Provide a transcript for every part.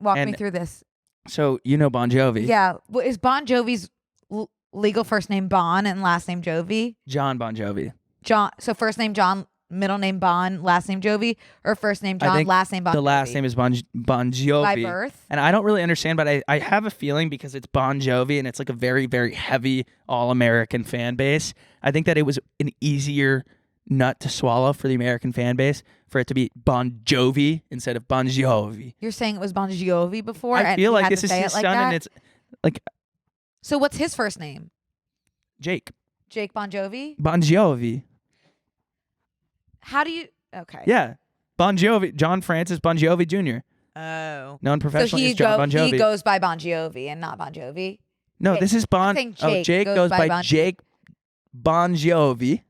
Walk me through this. So you know Bon Jovi. Yeah. Well, is Bon Jovi's legal first name Bon and last name Jovi? John Bon Jovi. John. So first name John, middle name Bon, last name Jovi, or first name John, last name Bon Jovi? The last name is Bon Jovi. By birth? And I don't really understand, but I have a feeling because it's Bon Jovi and it's like a very, very heavy all-American fan base. I think that it was an easier nut to swallow for the American fan base for it to be Bon Jovi instead of Bon Jovi. You're saying it was Bon Jovi before? I feel like this is his son and it's like... So what's his first name? Jake. Jake Bon Jovi? Bon Jovi. How do you... Okay. Yeah. Bon Jovi. John Francis Bon Jovi Jr. Oh. Known professionally as John Bon Jovi. He goes by Bon Jovi and not Bon Jovi? No, this is Bon... Jake goes by Jake Bon Jovi.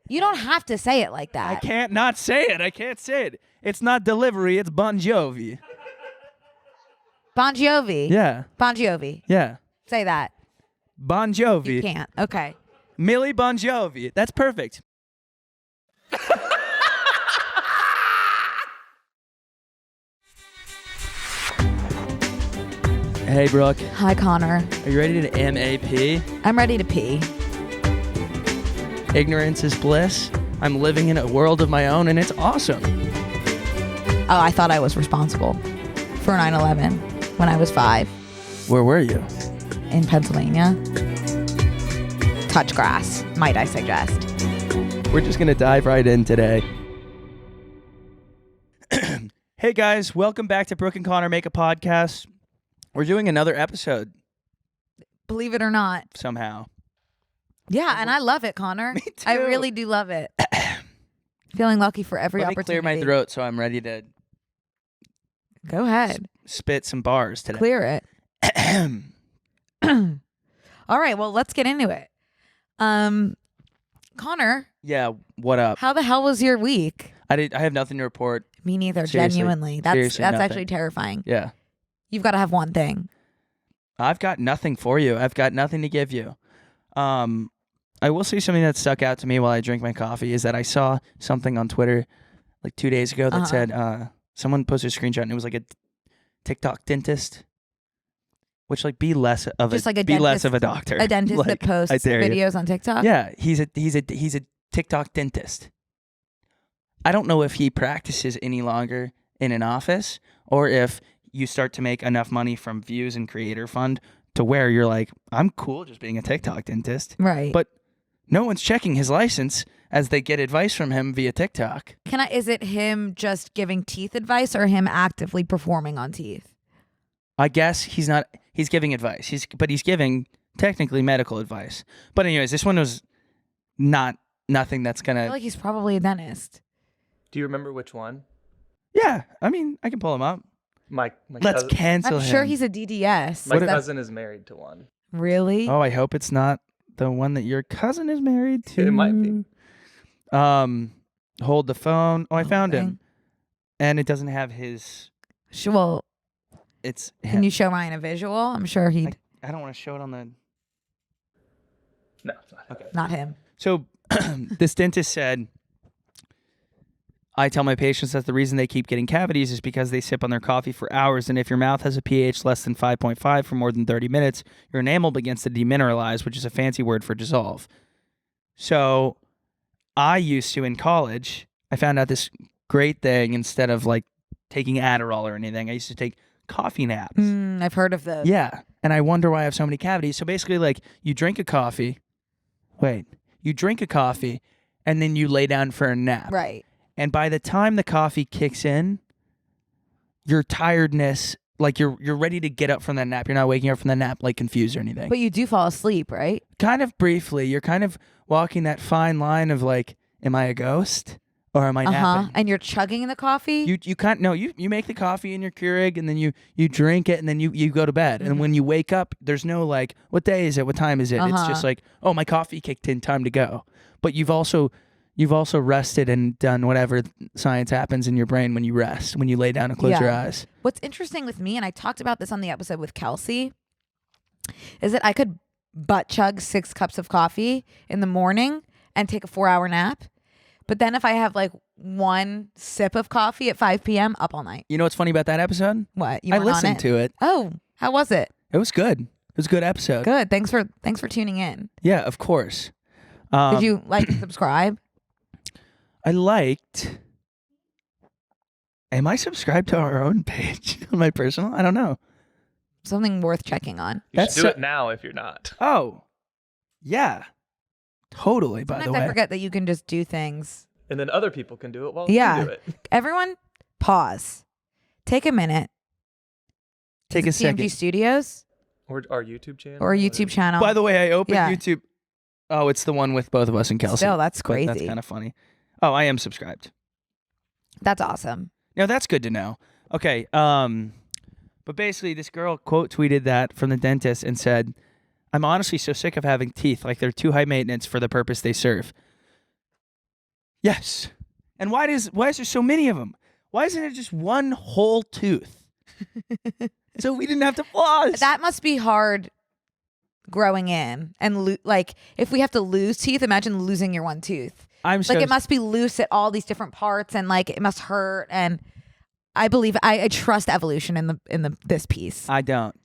You don't have to say it like that. I can't not say it. I can't say it. It's not delivery. It's Bon Jovi. Bon Jovi? Yeah. Bon Jovi. Yeah. Say that. Bon Jovi. You can't. Okay. Millie Bon Jovi. That's perfect. Hey, Brooke. Hi, Connor. Are you ready to MAP? I'm ready to pee. Ignorance is bliss. I'm living in a world of my own, and it's awesome. Oh, I thought I was responsible for 9/11 when I was 5. Where were you? In Pennsylvania. Touch grass, might I suggest. We're just going to dive right in today. Hey, guys. Welcome back to Brooke and Connor Make a Podcast. We're doing another episode. Believe it or not. Somehow. Yeah, and I love it, Connor. Me too. I really do love it. Feeling lucky for every opportunity. Let me clear my throat so I'm ready to... Go ahead. Spit some bars today. Clear it. All right, well, let's get into it. Connor. Yeah, what up? How the hell was your week? I have nothing to report. Me neither, Seriously. genuinely. That's actually terrifying. Yeah. You've got to have one thing. I've got nothing for you. I've got nothing to give you. I will say something that stuck out to me while I drink my coffee is that I saw something on Twitter like 2 days ago that said someone posted a screenshot and it was like a TikTok dentist, which like be less of a doctor. A dentist like, that posts videos on TikTok. Yeah, he's a TikTok dentist. I don't know if he practices any longer in an office or if you start to make enough money from views and creator fund to where you're like, I'm cool just being a TikTok dentist. Right. But no one's checking his license as they get advice from him via TikTok. Is it him just giving teeth advice or him actively performing on teeth? I guess he's giving advice. He's giving technically medical advice. But anyways, this one was nothing that's gonna... I feel like he's probably a dentist. Do you remember which one? Yeah, I mean, I can pull him up. Let's cancel him. I'm sure he's a DDS. My cousin is married to one. Really? Oh, I hope it's not the one that your cousin is married to. It might be. Hold the phone. Oh, I found him. And it doesn't have his... Well, it's... Can you show Ryan a visual? I'm sure he'd... I don't want to show it on the... No, it's not. Okay. Not him. So, this dentist said... I tell my patients that the reason they keep getting cavities is because they sip on their coffee for hours, and if your mouth has a pH less than 5.5 for more than 30 minutes, your enamel begins to demineralize, which is a fancy word for dissolve. So I used to, in college, I found out this great thing. Instead of like taking Adderall or anything, I used to take coffee naps. I've heard of those. Yeah, and I wonder why I have so many cavities. So basically, like, you drink a coffee, and then you lay down for a nap. Right. And by the time the coffee kicks in, your tiredness, like you're ready to get up from that nap. You're not waking up from the nap like confused or anything. But you do fall asleep, right? Kind of briefly. You're kind of walking that fine line of like, am I a ghost or am I napping? And you're chugging the coffee? You make the coffee in your Keurig and then you drink it and then you go to bed. And when you wake up, there's no like, what day is it? What time is it? It's just like, oh, my coffee kicked in, time to go. But you've also rested and done whatever science happens in your brain when you rest, when you lay down and close your eyes. What's interesting with me, and I talked about this on the episode with Kelsey, is that I could butt chug 6 cups of coffee in the morning and take a 4-hour nap. But then if I have like one sip of coffee at 5 p.m., up all night. You know what's funny about that episode? What? You I weren't on listened it? to it. Oh, how was it? It was good. It was a good episode. Good. Thanks for tuning in. Yeah, of course. Did you like and subscribe? I liked. Am I subscribed to our own page on my personal? I don't know. Something worth checking on. You should do it now if you're not. Oh, yeah. Totally, by the Sometimes way. I forget that you can just do things. And then other people can do it while Yeah. you do it. Everyone, pause. Take a minute. Take a Is it TMG second. Studios Or our YouTube channel. or YouTube channel. By the way, I opened Yeah. YouTube. Oh, it's the one with both of us and Kelsey. Still, that's But crazy. That's kind of funny. Oh, I am subscribed. That's awesome. Now that's good to know. Okay. But basically, this girl quote tweeted that from the dentist and said, "I'm honestly so sick of having teeth. Like they're too high maintenance for the purpose they serve." Yes. And why is there so many of them? Why isn't it just one whole tooth? So we didn't have to floss. That must be hard growing in and like if we have to lose teeth, imagine losing your one tooth. I'm so Like it must be loose at all these different parts and like it must hurt. And I believe I trust evolution in this piece. I don't.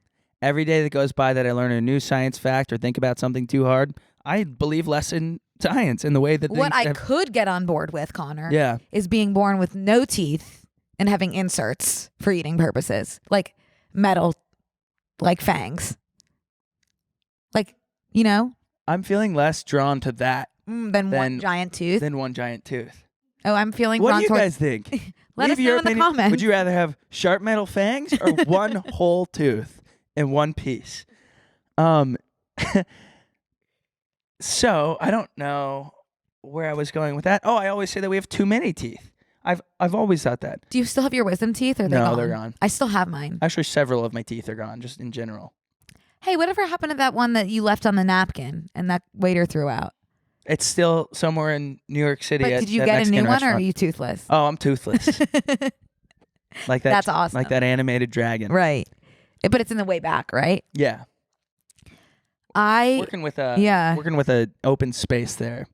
Every day that goes by that I learn a new science fact or think about something too hard, I believe less in science in the way that What things I have- could get on board with, Connor, Yeah. is being born with no teeth and having inserts for eating purposes, like metal, like fangs, like I'm feeling less drawn to that than one giant tooth. than one giant tooth. Oh, I'm feeling What drawn do you towards. guys think? Let Leave us know your in the opinion. comments. Would you rather have sharp metal fangs or one whole tooth in one piece? So I don't know where I was going with that. Oh, I always say that we have too many teeth. I've always thought that. Do you still have your wisdom teeth, or No, gone? they're gone. I still have mine. Actually, several of my teeth are gone, just in general. Hey, whatever happened to that one that you left on the napkin and that waiter threw out? It's still somewhere in New York City. But at did you that get a Mexican new one, or restaurant. are you toothless? Oh, I'm toothless. Like that. That's awesome. Like that animated dragon. Right. But it's in the way back, right? Yeah. Working Working with a open space there.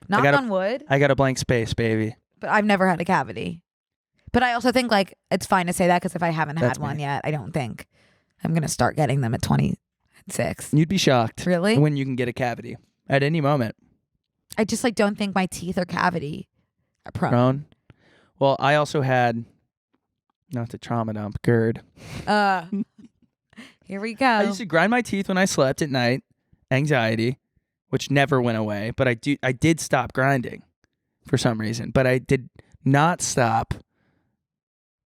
knock gotta- on wood, I got a blank space, baby. but I've never had a cavity. But I also think like it's fine to say that because if I haven't That's had one me. yet, I don't think I'm gonna start getting them at 26. You'd be shocked Really? when you can get a cavity at any moment. I just like don't think my teeth are cavity prone. Prone. Well, I also had, not to trauma dump, GERD. Here we go. I used to grind my teeth when I slept at night. Anxiety, which never went away, but I did stop grinding for some reason. But I did not stop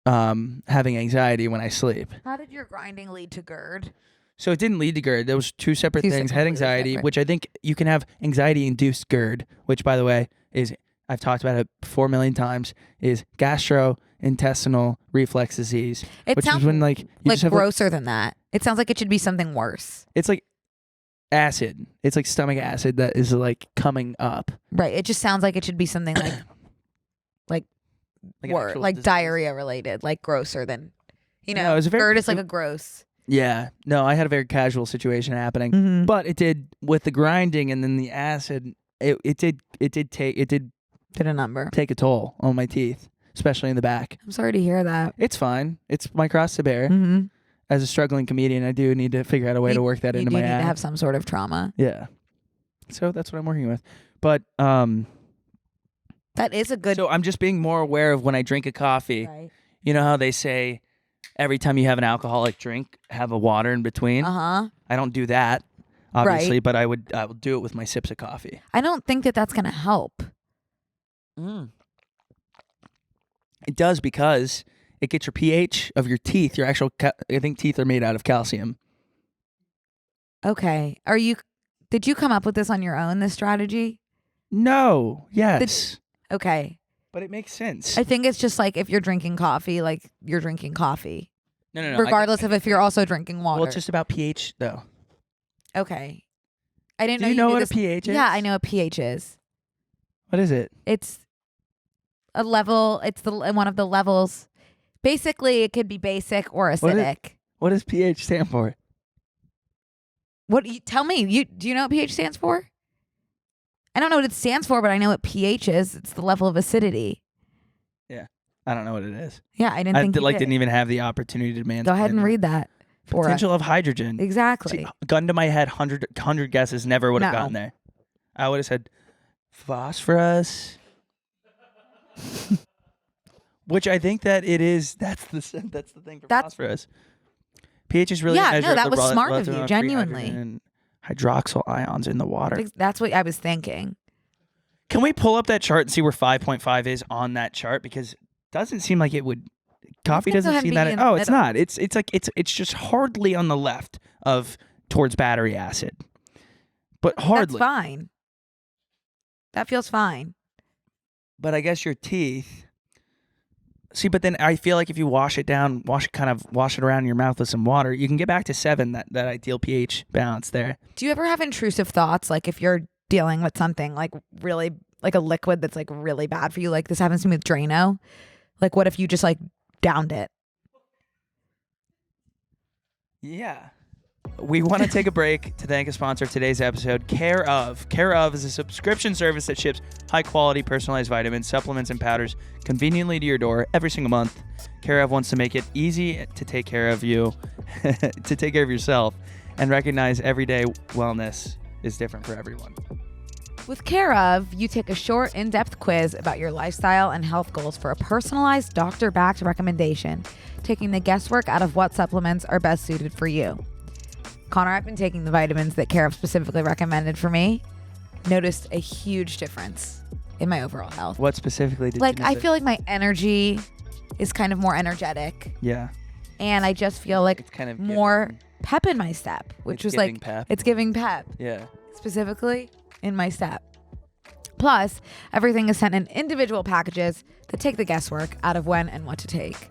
having anxiety when I sleep. How did your grinding lead to GERD? So it didn't lead to GERD. There was two separate Two things. separate- Had completely anxiety, separate. which I think you can have anxiety-induced GERD, which, by the way, is, I've talked about it 4 million times, is gastrointestinal reflex disease. It which sounds is when like you like just have grosser than that. It sounds like it should be something worse. it's like acid. It's like stomach acid that is like coming up. Right. It just sounds like it should be something like Like an actual like disease. diarrhea related, like grosser than No, it was a very- GERD is like a gross. Yeah. No, I had a very casual situation happening. Mm-hmm. But it did with the grinding and then the acid, it did Did a number. take a toll on my teeth, especially in the back. I'm sorry to hear that. It's fine. It's my cross to bear. Mm-hmm. As a struggling comedian, I do need to figure out a way to work that You into do my need act. to have some sort of trauma. Yeah. So that's what I'm working with. But That is a good. so I'm just being more aware of when I drink a coffee. Right. You know how they say every time you have an alcoholic drink, have a water in between? Uh-huh. I don't do that, obviously, Right. but I will do it with my sips of coffee. I don't think that that's going to help. It does because it gets your pH of your teeth. Your actual, I think teeth are made out of calcium. Okay. Did you come up with this on your own, this strategy? No, yes, Okay. but it makes sense. I think it's just like if you're drinking coffee, like you're drinking coffee. No. Regardless of if you're also drinking water. Well, it's just about pH, though. Okay. I didn't Do know you know knew what this. a pH is? Yeah, I know what pH is. What is it? It's a level. It's one of the levels. Basically, it could be basic or acidic. What does pH stand for? Tell me? Do you know what pH stands for? I don't know what it stands for, but I know what pH is. It's the level of acidity. I don't know what it is. Yeah, I didn't think you did. Didn't even have the opportunity to demand. Go ahead and read that. Potential of hydrogen. Exactly. See, gun to my head, 100 guesses, never would have gotten there. I would have said phosphorus. Which I think that it is. That's the thing for phosphorus. pH is really no, that was smart of you, genuinely. Hydroxyl ions in the water. That's what I was thinking. Can we pull up that chart and see where 5.5 is on that chart? Because it doesn't seem like it would. Coffee doesn't seem that. Oh, it's not. It's like it's just hardly on the left of towards battery acid, but hardly. That's fine. That feels fine. But I guess your teeth. See, but then I feel like if you wash it down, wash it around in your mouth with some water, you can get back to 7. That ideal pH balance there. Do you ever have intrusive thoughts, like if you're dealing with something like really like a liquid that's like really bad for you? Like this happens to me with Drano. Like what if you just like downed it? Yeah. We want to take a break to thank a sponsor of today's episode, Care Of. Care Of is a subscription service that ships high-quality personalized vitamins, supplements, and powders conveniently to your door every single month. Care Of wants to make it easy to take care of you, to take care of yourself, and recognize everyday wellness is different for everyone. With Care Of, you take a short, in-depth quiz about your lifestyle and health goals for a personalized, doctor-backed recommendation, taking the guesswork out of what supplements are best suited for you. Connor, I've been taking the vitamins that Care Of specifically recommended for me. Noticed a huge difference in my overall health. What specifically did like, you I feel like my energy is kind of more energetic. Yeah. And I just feel like It's kind of more pep in my step, which was like, pep. It's giving pep. Yeah. Specifically in my step. Plus, everything is sent in individual packages that take the guesswork out of when and what to take.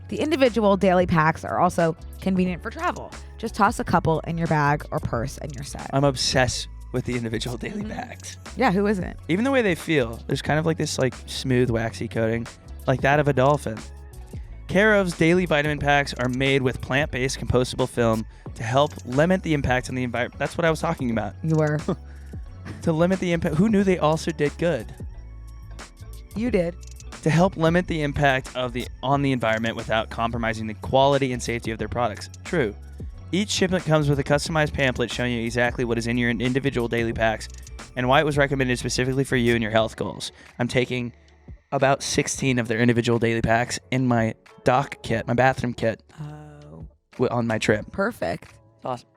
The individual daily packs are also convenient for travel. Just toss a couple in your bag or purse and you're set. I'm obsessed with the individual daily packs. Yeah, who isn't? Even the way they feel, there's kind of like this like smooth, waxy coating, like that of a dolphin. Care Of's daily vitamin packs are made with plant-based compostable film to help limit the impact on the environment. That's what I was talking about. You were. To limit the impact. Who knew they also did good? You did. To help limit the impact on the environment without compromising the quality and safety of their products. True. Each shipment comes with a customized pamphlet showing you exactly what is in your individual daily packs and why it was recommended specifically for you and your health goals. I'm taking about 16 of their individual daily packs in my dock kit, my bathroom kit, on my trip. Perfect. Awesome.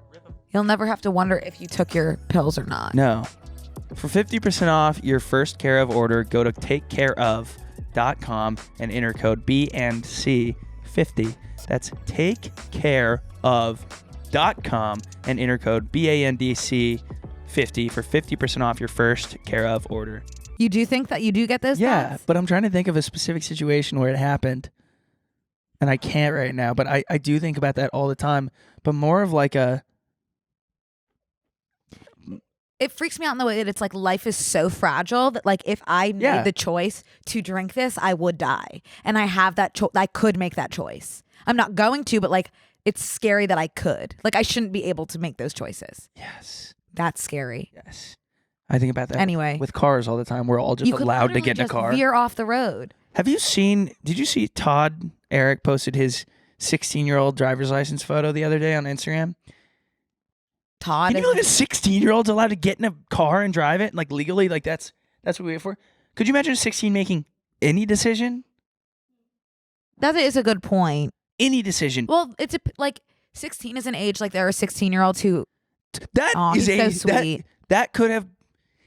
You'll never have to wonder if you took your pills or not. No. For 50% off your first Care Of order, go to takecareof.com and enter code BNC50. That's takecareof.com and enter code BANDC50 for 50% off your first Care Of order. You do think that you do get those? Yeah, packs? but I'm trying to think of a specific situation where it happened. And I can't right now, but I do think about that all the time. But more of like a... It freaks me out in the way that it's like life is so fragile that like if I made the choice to drink this, I would die. And I have that I could make that choice. I'm not going to, but like it's scary that I could. Like I shouldn't be able to make those choices. Yes. That's scary. Yes. I think about that anyway with cars all the time. We're all just allowed to get in a car. Veer off the road. Did you see Todd Eric posted his 16-year-old driver's license photo the other day on Instagram? Todd, you know that a 16-year-old's allowed to get in a car and drive it like legally? Like that's what we wait for. Could you imagine a 16 making any decision? That is a good point. Any decision. Well, it's like 16 is an age like there are 16-year-olds who. He's so sweet. That could have.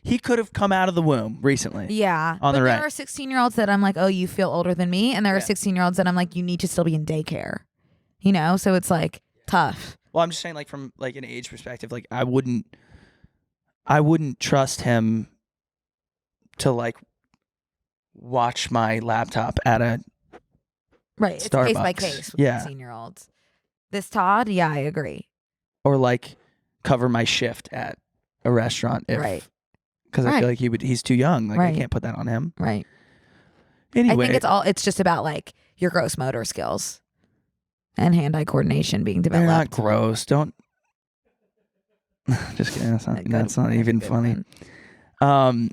He could have come out of the womb recently. Yeah. On the right. There are 16-year-olds that I'm like, oh, you feel older than me. And there are 16-year-olds that I'm like, you need to still be in daycare. You know? So it's like tough. Well, I'm just saying like from like an age perspective, like I wouldn't trust him to like watch my laptop at a Right. It's Starbucks. case by case with 16-year-olds. This Todd, yeah, I agree. Or like cover my shift at a restaurant right. Because I feel like he's too young. Like I can't put that on him. Right. Anyway. I think it's just about like your gross motor skills and hand-eye coordination being developed. They're not gross. Don't. Just kidding. That's not even funny. Okay.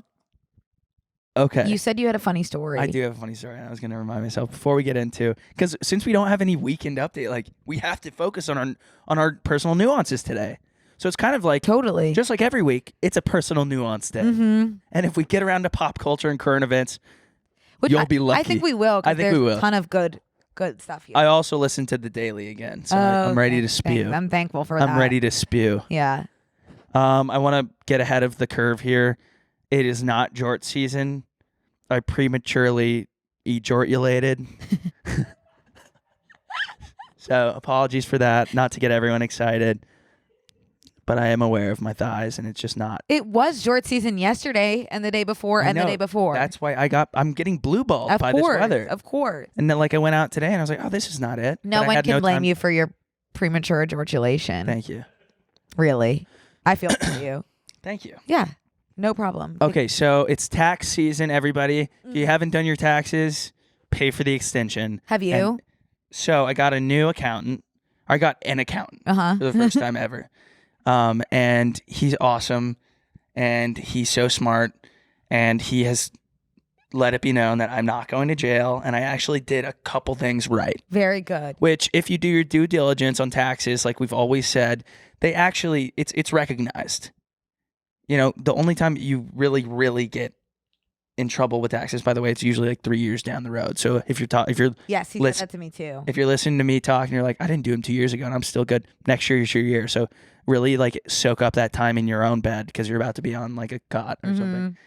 You said you had a funny story. I do have a funny story. I was going to remind myself before we get into, because since we don't have any weekend update, like we have to focus on our personal nuances today. So it's kind of like totally just like every week, it's a personal nuance day. Mm-hmm. And if we get around to pop culture and current events, you'll be lucky. I think we will. I think we will. A ton of good stuff here. I also listened to the Daily again, so I'm ready to spew. I'm thankful for that. I'm ready to spew. Yeah. I want to get ahead of the curve here. It is not jort season. I prematurely ejortulated. So apologies for that. Not to get everyone excited. But I am aware of my thighs, and it's just not. It was jort season yesterday and the day before and the day before. That's why I'm getting blue balled by this weather. Of course. And then I went out today and I was like, oh, this is not it. No one can blame you for your premature ejortculation. Thank you. Really. I feel for you. Thank you. Yeah. No problem. Okay, so it's tax season, everybody. If you haven't done your taxes, pay for the extension. Have you? And so I got a new accountant. I got an accountant for the first time ever. And he's awesome, and he's so smart, and he has let it be known that I'm not going to jail, and I actually did a couple things right. Very good. Which, if you do your due diligence on taxes, like we've always said, they actually, it's recognized. You know, the only time you really, really get in trouble with taxes, by the way, it's usually like 3 years down the road. So if you're yes, he said that to me too. If you're listening to me talk and you're like, I didn't do them 2 years ago and I'm still good, next year is your year. So really like soak up that time in your own bed because you're about to be on like a cot or something.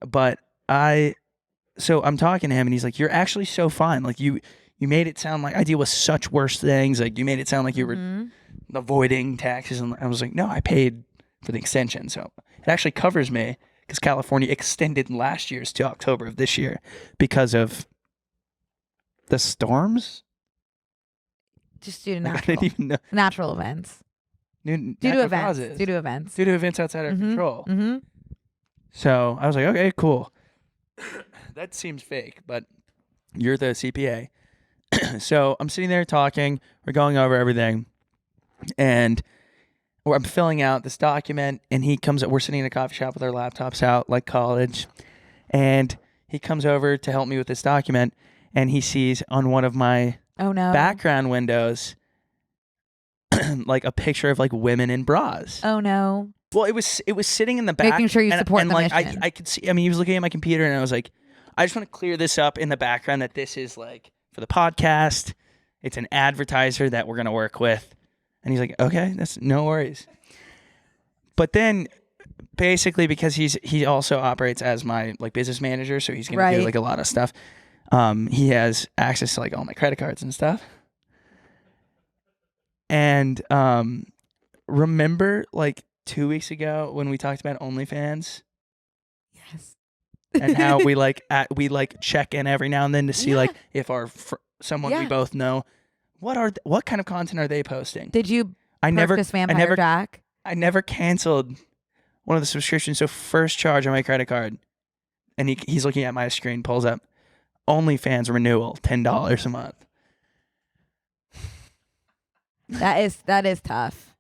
But so I'm talking to him and he's like, you're actually so fine. Like you made it sound like I deal with such worse things. Like you made it sound like you were avoiding taxes. And I was like, no, I paid for the extension. So it actually covers me because California extended last year's to October of this year because of the storms. Just due to natural events. Due to events outside our control. So I was like, okay, cool. That seems fake, but you're the CPA. So I'm sitting there talking. We're going over everything. And I'm filling out this document. And he comes up. We're sitting in a coffee shop with our laptops out like college. And he comes over to help me with this document. And he sees on one of my background windows like a picture of like women in bras. Oh no. Well, it was sitting in the back. Making sure you support the like mission. I could see. I mean, he was looking at my computer, and I was like, I just want to clear this up in the background that this is like for the podcast. It's an advertiser that we're gonna work with, and he's like, okay, that's no worries. But then, basically, because he also operates as my like business manager, so he's gonna do like a lot of stuff. He has access to like all my credit cards and stuff. And remember like 2 weeks ago when we talked about OnlyFans? Yes. And how we check in every now and then to see like if someone we both know, what kind of content are they posting? Did you purchase Vampire Jack? I never canceled one of the subscriptions. So first charge on my credit card, and he's looking at my screen, pulls up OnlyFans renewal, $10 a month. That is tough.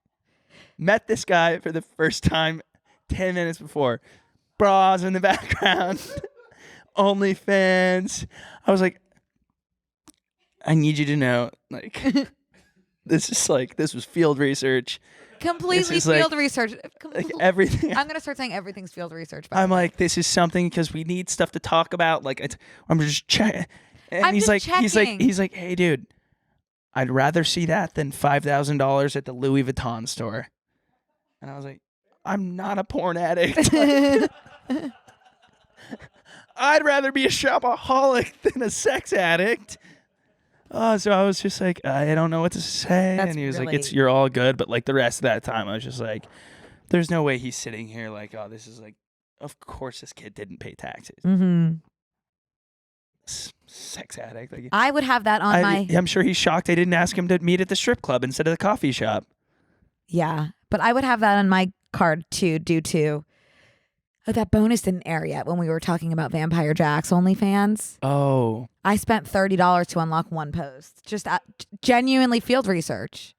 Met this guy for the first time 10 minutes before. Bras in the background. OnlyFans. I was like, I need you to know, like, this was field research. Completely field research. Like everything. I'm gonna start saying everything's field research. I'm like, this is something because we need stuff to talk about. Like, I'm just checking. And he's like, hey, dude, I'd rather see that than $5,000 at the Louis Vuitton store. And I was like, I'm not a porn addict. I'd rather be a shopaholic than a sex addict. So I was just like, I don't know what to say. And he was like, you're all good. But like the rest of that time, I was just like, there's no way he's sitting here like, oh, this is like, of course this kid didn't pay taxes. Sex addict. Like, I would have that on I'm sure he's shocked I didn't ask him to meet at the strip club instead of the coffee shop. Yeah, but I would have that on my card too, due to that bonus didn't air yet when we were talking about Vampire Jack's OnlyFans. Oh. I spent $30 to unlock one post. Just genuinely field research.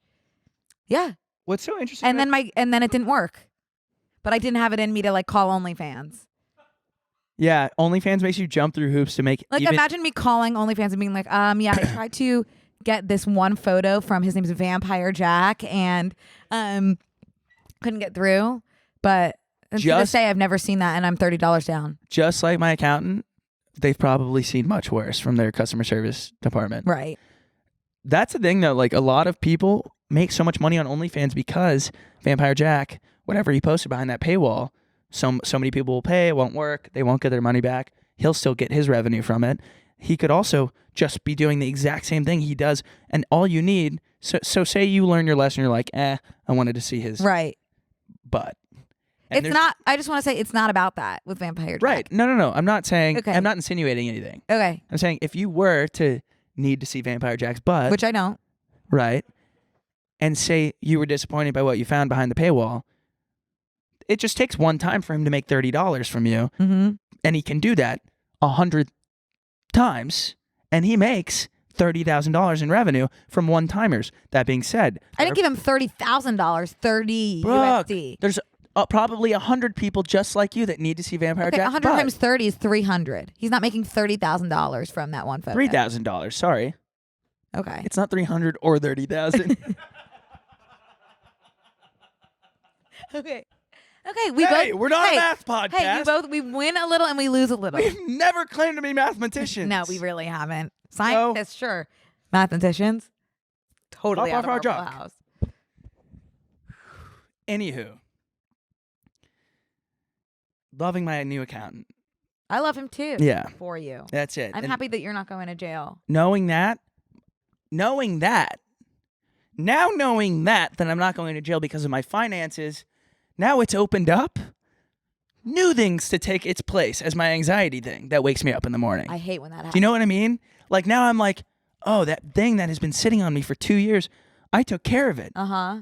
Yeah. What's so interesting? And then it didn't work. But I didn't have it in me to like call OnlyFans. Yeah, OnlyFans makes you jump through hoops to make Like, imagine me calling OnlyFans and being like, yeah, I tried to get this one photo from his name's Vampire Jack and couldn't get through. But to this day, I've never seen that, and I'm $30 down. Just like my accountant, they've probably seen much worse from their customer service department. Right. That's the thing, though. Like, a lot of people make so much money on OnlyFans because Vampire Jack, whatever he posted behind that paywall, so many people will pay, it won't work, they won't get their money back. He'll still get his revenue from it. He could also just be doing the exact same thing he does, and all you need, so say you learn your lesson, you're like, I wanted to see his butt. And it's not, I just want to say it's not about that with Vampire Jack. Right. No. I'm not saying, I'm not insinuating anything. Okay. I'm saying if you were to need to see Vampire Jack's butt. Which I don't. Right. And say you were disappointed by what you found behind the paywall, it just takes one time for him to make $30 from you. Mm-hmm. And he can do that 100 times. And he makes $30,000 in revenue from one-timers. That being said. I didn't give him $30,000, 30 Brooke, USD. There's probably 100 people just like you that need to see Vampire Jack's 100 butt. times 30 is 300. He's not making $30,000 from that one photo. $3,000, sorry. Okay. It's not 300 or 30,000. Okay. We're not a math podcast. Hey, we win a little and we lose a little. We've never claimed to be mathematicians. No, we really haven't. Scientists, sure. Mathematicians, totally out of our wheelhouse. Anywho, loving my new accountant. I love him too. Yeah. For you. That's it. I'm happy that you're not going to jail. Knowing that, then I'm not going to jail because of my finances. Now it's opened up new things to take its place as my anxiety thing that wakes me up in the morning. I hate when that happens. Do you know what I mean? Like, now I'm like, oh, that thing that has been sitting on me for 2 years, I took care of it. Uh-huh.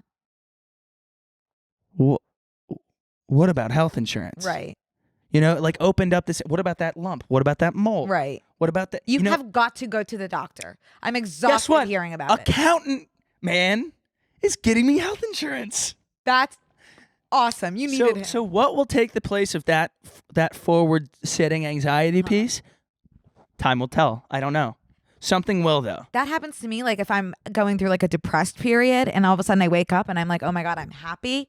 What about health insurance? Right. You know, like, opened up this. What about that lump? What about that mole? Right. What about that? You have got to go to the doctor. I'm exhausted hearing about it. Accountant, man, is getting me health insurance. That's awesome. You needed him. So what will take the place of that forward-sitting anxiety piece? Time will tell. I don't know. Something will, though. That happens to me, like, if I'm going through, like, a depressed period and all of a sudden I wake up and I'm like, oh, my God, I'm happy.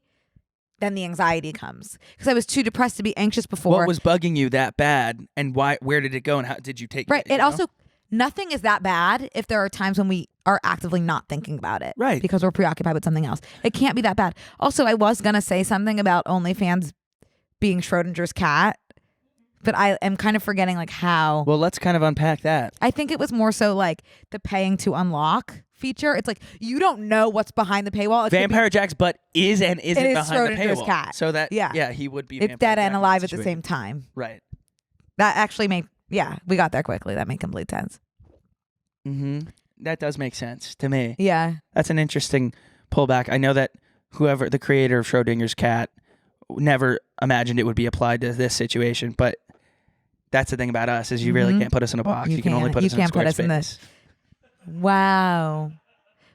Then the anxiety comes. Because I was too depressed to be anxious before. What was bugging you that bad, and why? Where did it go, and how did you take it? Right. It also, nothing is that bad if there are times when we are actively not thinking about it. Right. Because we're preoccupied with something else. It can't be that bad. Also, I was going to say something about OnlyFans being Schrodinger's cat, but I am kind of forgetting, like, how. Well, let's kind of unpack that. I think it was more so like the paying to unlock feature. It's like you don't know what's behind the paywall. Vampire Jack's butt is and isn't behind the paywall. Cat. So that he would be. It's dead and alive at the same time. Right. That actually we got there quickly. That made complete sense. Mm-hmm. That does make sense to me. Yeah. That's an interesting pullback. I know that whoever the creator of Schrodinger's cat never imagined it would be applied to this situation, but that's the thing about us is you really can't put us in a box. You can only put us in Squarespace. Wow.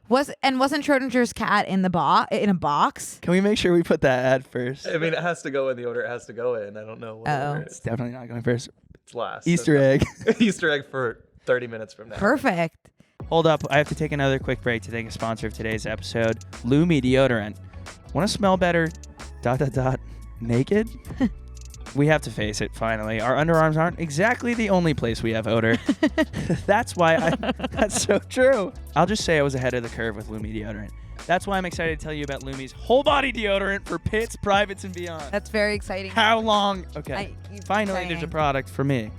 Wasn't Schrodinger's cat in a box? Can we make sure we put that ad first? I mean, it has to go in the order it has to go in. I don't know what order It's definitely not going first. It's last. Easter egg. Easter egg for 30 minutes from now. Perfect. Hold up. I have to take another quick break to thank a sponsor of today's episode, Lume Deodorant. Want to smell better? ... Naked? We have to face it, finally. Our underarms aren't exactly the only place we have odor. That's so true. I'll just say I was ahead of the curve with Lume Deodorant. That's why I'm excited to tell you about Lume's whole body deodorant for pits, privates, and beyond. That's very exciting. How long? Okay. Finally, there's a product for me.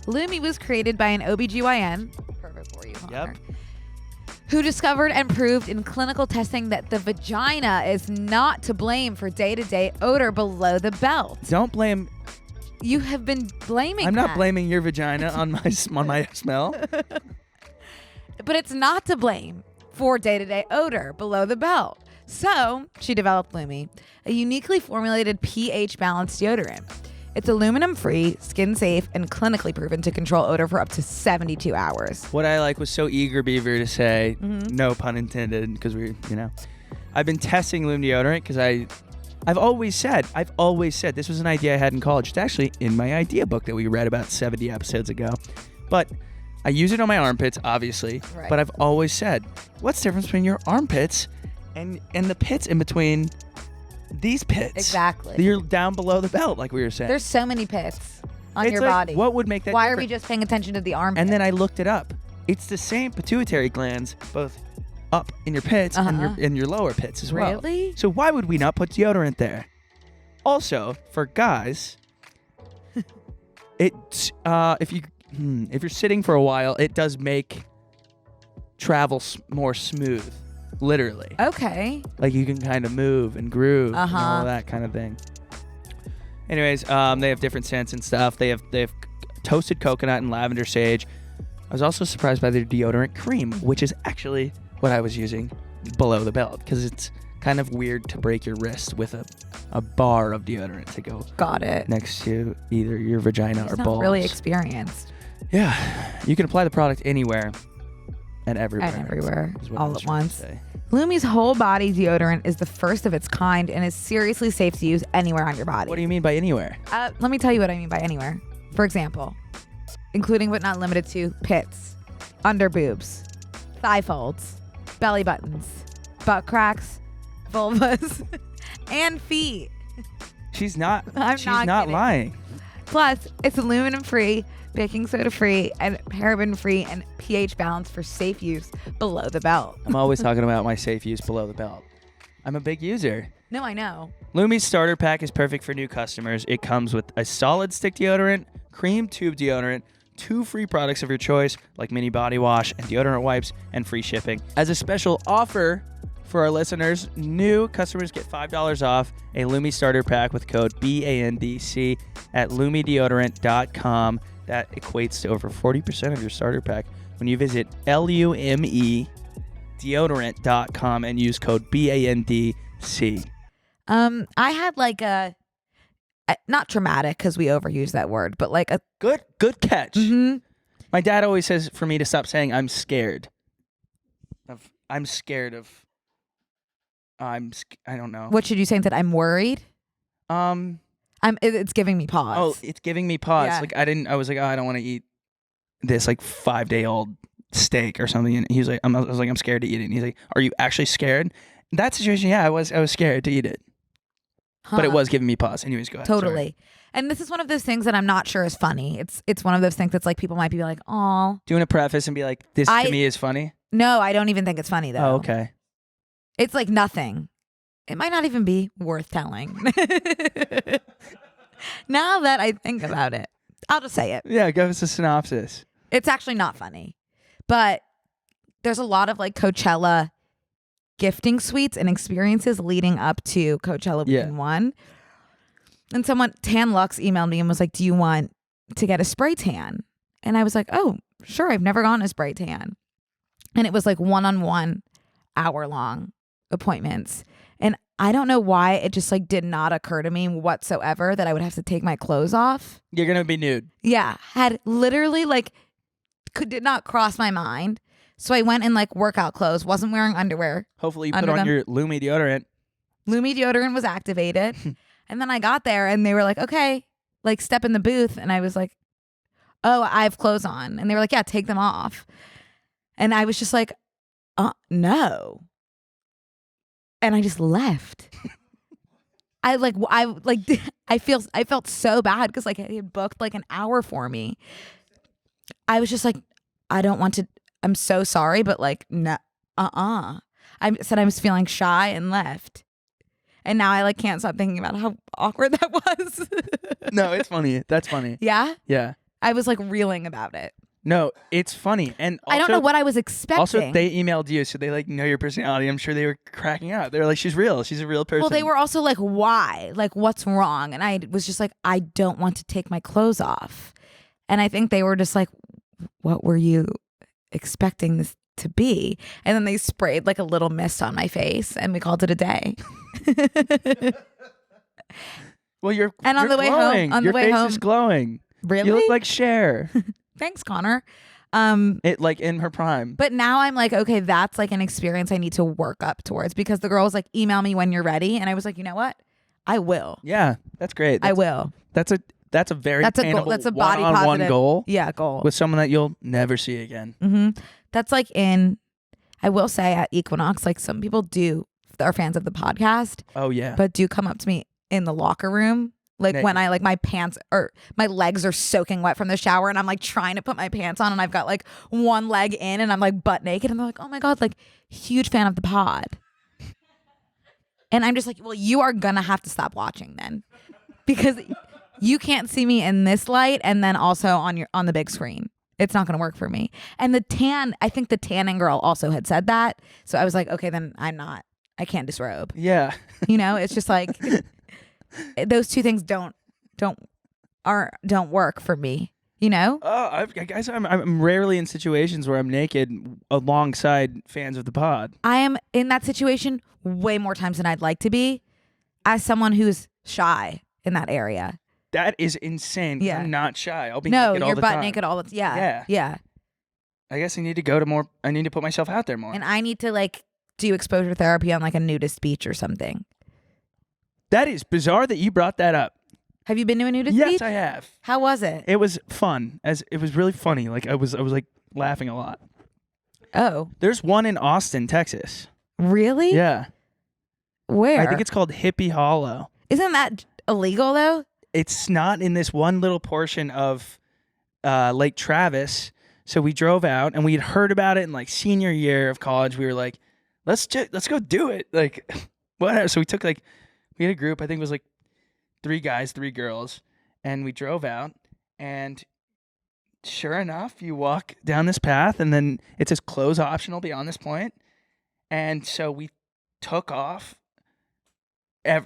Lume was created by an OBGYN. Perfect for you, Hunter. Yep. Who discovered and proved in clinical testing that the vagina is not to blame for day-to-day odor below the belt. Don't blame. You have been blaming I'm not blaming your vagina on my smell. But it's not to blame for day-to-day odor below the belt. So she developed Lume, a uniquely formulated pH-balanced deodorant. It's aluminum-free, skin-safe, and clinically proven to control odor for up to 72 hours. What I was so eager Beaver to say, no pun intended, because I've been testing Lume deodorant because I've always said, this was an idea I had in college. It's actually in my idea book that we read about 70 episodes ago. But I use it on my armpits, obviously. Right. But I've always said, what's the difference between your armpits and the pits in between these pits? Exactly. You're down below the belt, like we were saying. There's so many pits on It's your like, body. what would make that Why different? are we just paying attention to the armpit? And then I looked it up. It's the same pituitary glands, both up in your pits and your lower pits as well. Really? So why would we not put deodorant there? Also, for guys, it's if you're sitting for a while, it does make travel more smooth, literally. Okay. Like you can kind of move and groove and all that kind of thing. Anyways, they have different scents and stuff. They have toasted coconut and lavender sage. I was also surprised by their deodorant cream, which is actually what I was using below the belt, because it's kind of weird to break your wrist with a bar of deodorant to go Got it. next to either your vagina or It's balls. not really experienced. Yeah, you can apply the product anywhere and everywhere. And everywhere, is what I all was at trying to once. say. Lume's whole body deodorant is the first of its kind and is seriously safe to use anywhere on your body. What do you mean by anywhere? Let me tell you what I mean by anywhere. For example, including but not limited to pits, under boobs, thigh folds, belly buttons, butt cracks, vulvas, and feet. She's not. I'm she's not not kidding. lying. Plus, it's aluminum free, baking soda free, and paraben free, and pH balanced for safe use below the belt. I'm always talking about my safe use below the belt. I'm a big user. No, I know. Lume's starter pack is perfect for new customers. It comes with a solid stick deodorant, cream tube deodorant, 2 free products of your choice, like mini body wash and deodorant wipes, and free shipping. As a special offer for our listeners, new customers get $5 off a Lume starter pack with code BANDC at lumedeodorant.com. That equates to over 40% of your starter pack when you visit LUME deodorant.com and use code BANDC. I had like a not traumatic because we overuse that word, but like a Good catch. mhm. My dad always says for me to stop saying I'm scared. I don't know. What should you say instead? I'm worried. Um It's giving me pause. oh, it's giving me pause. Yeah. Like I was like, oh, I don't want to eat this like 5-day-old steak or something. And he was like, I was like, I'm scared to eat it. And he's like, are you actually scared? In that situation, yeah, I was scared to eat it. But it Huh. was giving me pause. Anyways, go ahead. Totally. Sorry. And this is one of those things that I'm not sure is funny. It's one of those things that's like people might be like, "Oh, Do you want to preface and be like, this to me is funny? no, I don't even think it's funny though." Oh, okay. It's like nothing. It might not even be worth telling. Now that I think about it, I'll just say it. Yeah, give us a synopsis. It's actually not funny. But there's a lot of like Coachella gifting suites and experiences leading up to Coachella Weekend 1. And someone, Tan Lux, emailed me and was like, do you want to get a spray tan? And I was like, oh, sure. I've never gone a spray tan. And it was like one-on-one hour-long appointments. And I don't know why it just like did not occur to me whatsoever that I would have to take my clothes off. You're going to be nude. Yeah. Had literally like, did not cross my mind. So I went in like workout clothes, wasn't wearing underwear. Hopefully you put Under on them. your Lume deodorant. Lume deodorant was activated. And then I got there and they were like, okay, like step in the booth. And I was like, oh, I have clothes on. And they were like, yeah, take them off. And I was just like, no. And I just left. I felt so bad because like he had booked like an hour for me. I was just like, I don't want to, I'm so sorry, but like, no, I said I was feeling shy and left. And now I like can't stop thinking about how awkward that was. No, it's funny. That's funny. Yeah? Yeah. I was like reeling about it. No, it's funny. And also, I don't know what I was expecting. Also, they emailed you, so they like know your personality. I'm sure they were cracking up. They were like, she's real. She's a real person. Well, they were also like, why? Like, what's wrong? And I was just like, I don't want to take my clothes off. And I think they were just like, what were you expecting this to be? And then they sprayed like a little mist on my face and we called it a day. Well, you're And on you're the way glowing. home- on the your way face home- is glowing. Really? You look like Cher. Thanks, Connor. It like in her prime. But now I'm like, okay, that's like an experience I need to work up towards because the girl was like, email me when you're ready. And I was like, you know what? I will. Yeah, that's great. I will. That's a very That's a goal. attainable That's a body one-on-one positive goal. Yeah, goal. With someone that you'll never see again. Mm-hmm. That's like I will say at Equinox, like some people are fans of the podcast. Oh yeah. But do come up to me in the locker room. Like Naked. when I like my pants or my legs are soaking wet from the shower and I'm like trying to put my pants on and I've got like one leg in and I'm like butt naked and they're like, oh my God, like huge fan of the pod. And I'm just like, well, you are gonna have to stop watching then. Because you can't see me in this light and then also on the big screen. It's not gonna work for me. And I think the tanning girl also had said that. So I was like, okay, then I can't disrobe. Yeah. It's just like those two things don't work for me. Oh, guys, I'm rarely in situations where I'm naked alongside fans of the pod. I am in that situation way more times than I'd like to be, as someone who's shy in that area. That is insane. Yeah. I'm not shy. I'll be naked all the time. No, you're butt naked all the time. Yeah. I guess I need to go to more. I need to put myself out there more. And I need to like do exposure therapy on like a nudist beach or something. That is bizarre that you brought that up. Have you been to a nudist beach? Yes, I have. How was it? It was fun. It was really funny. Like I was like laughing a lot. Oh. There's one in Austin, Texas. Really? Yeah. Where? I think it's called Hippie Hollow. Isn't that illegal though? It's not in this one little portion of Lake Travis. So we drove out and we had heard about it in like senior year of college. We were like, let's go do it. Like whatever. So we had a group, I think it was like 3 guys, 3 girls, and we drove out, and sure enough, you walk down this path, and then it says close optional beyond this point, and so we took off. I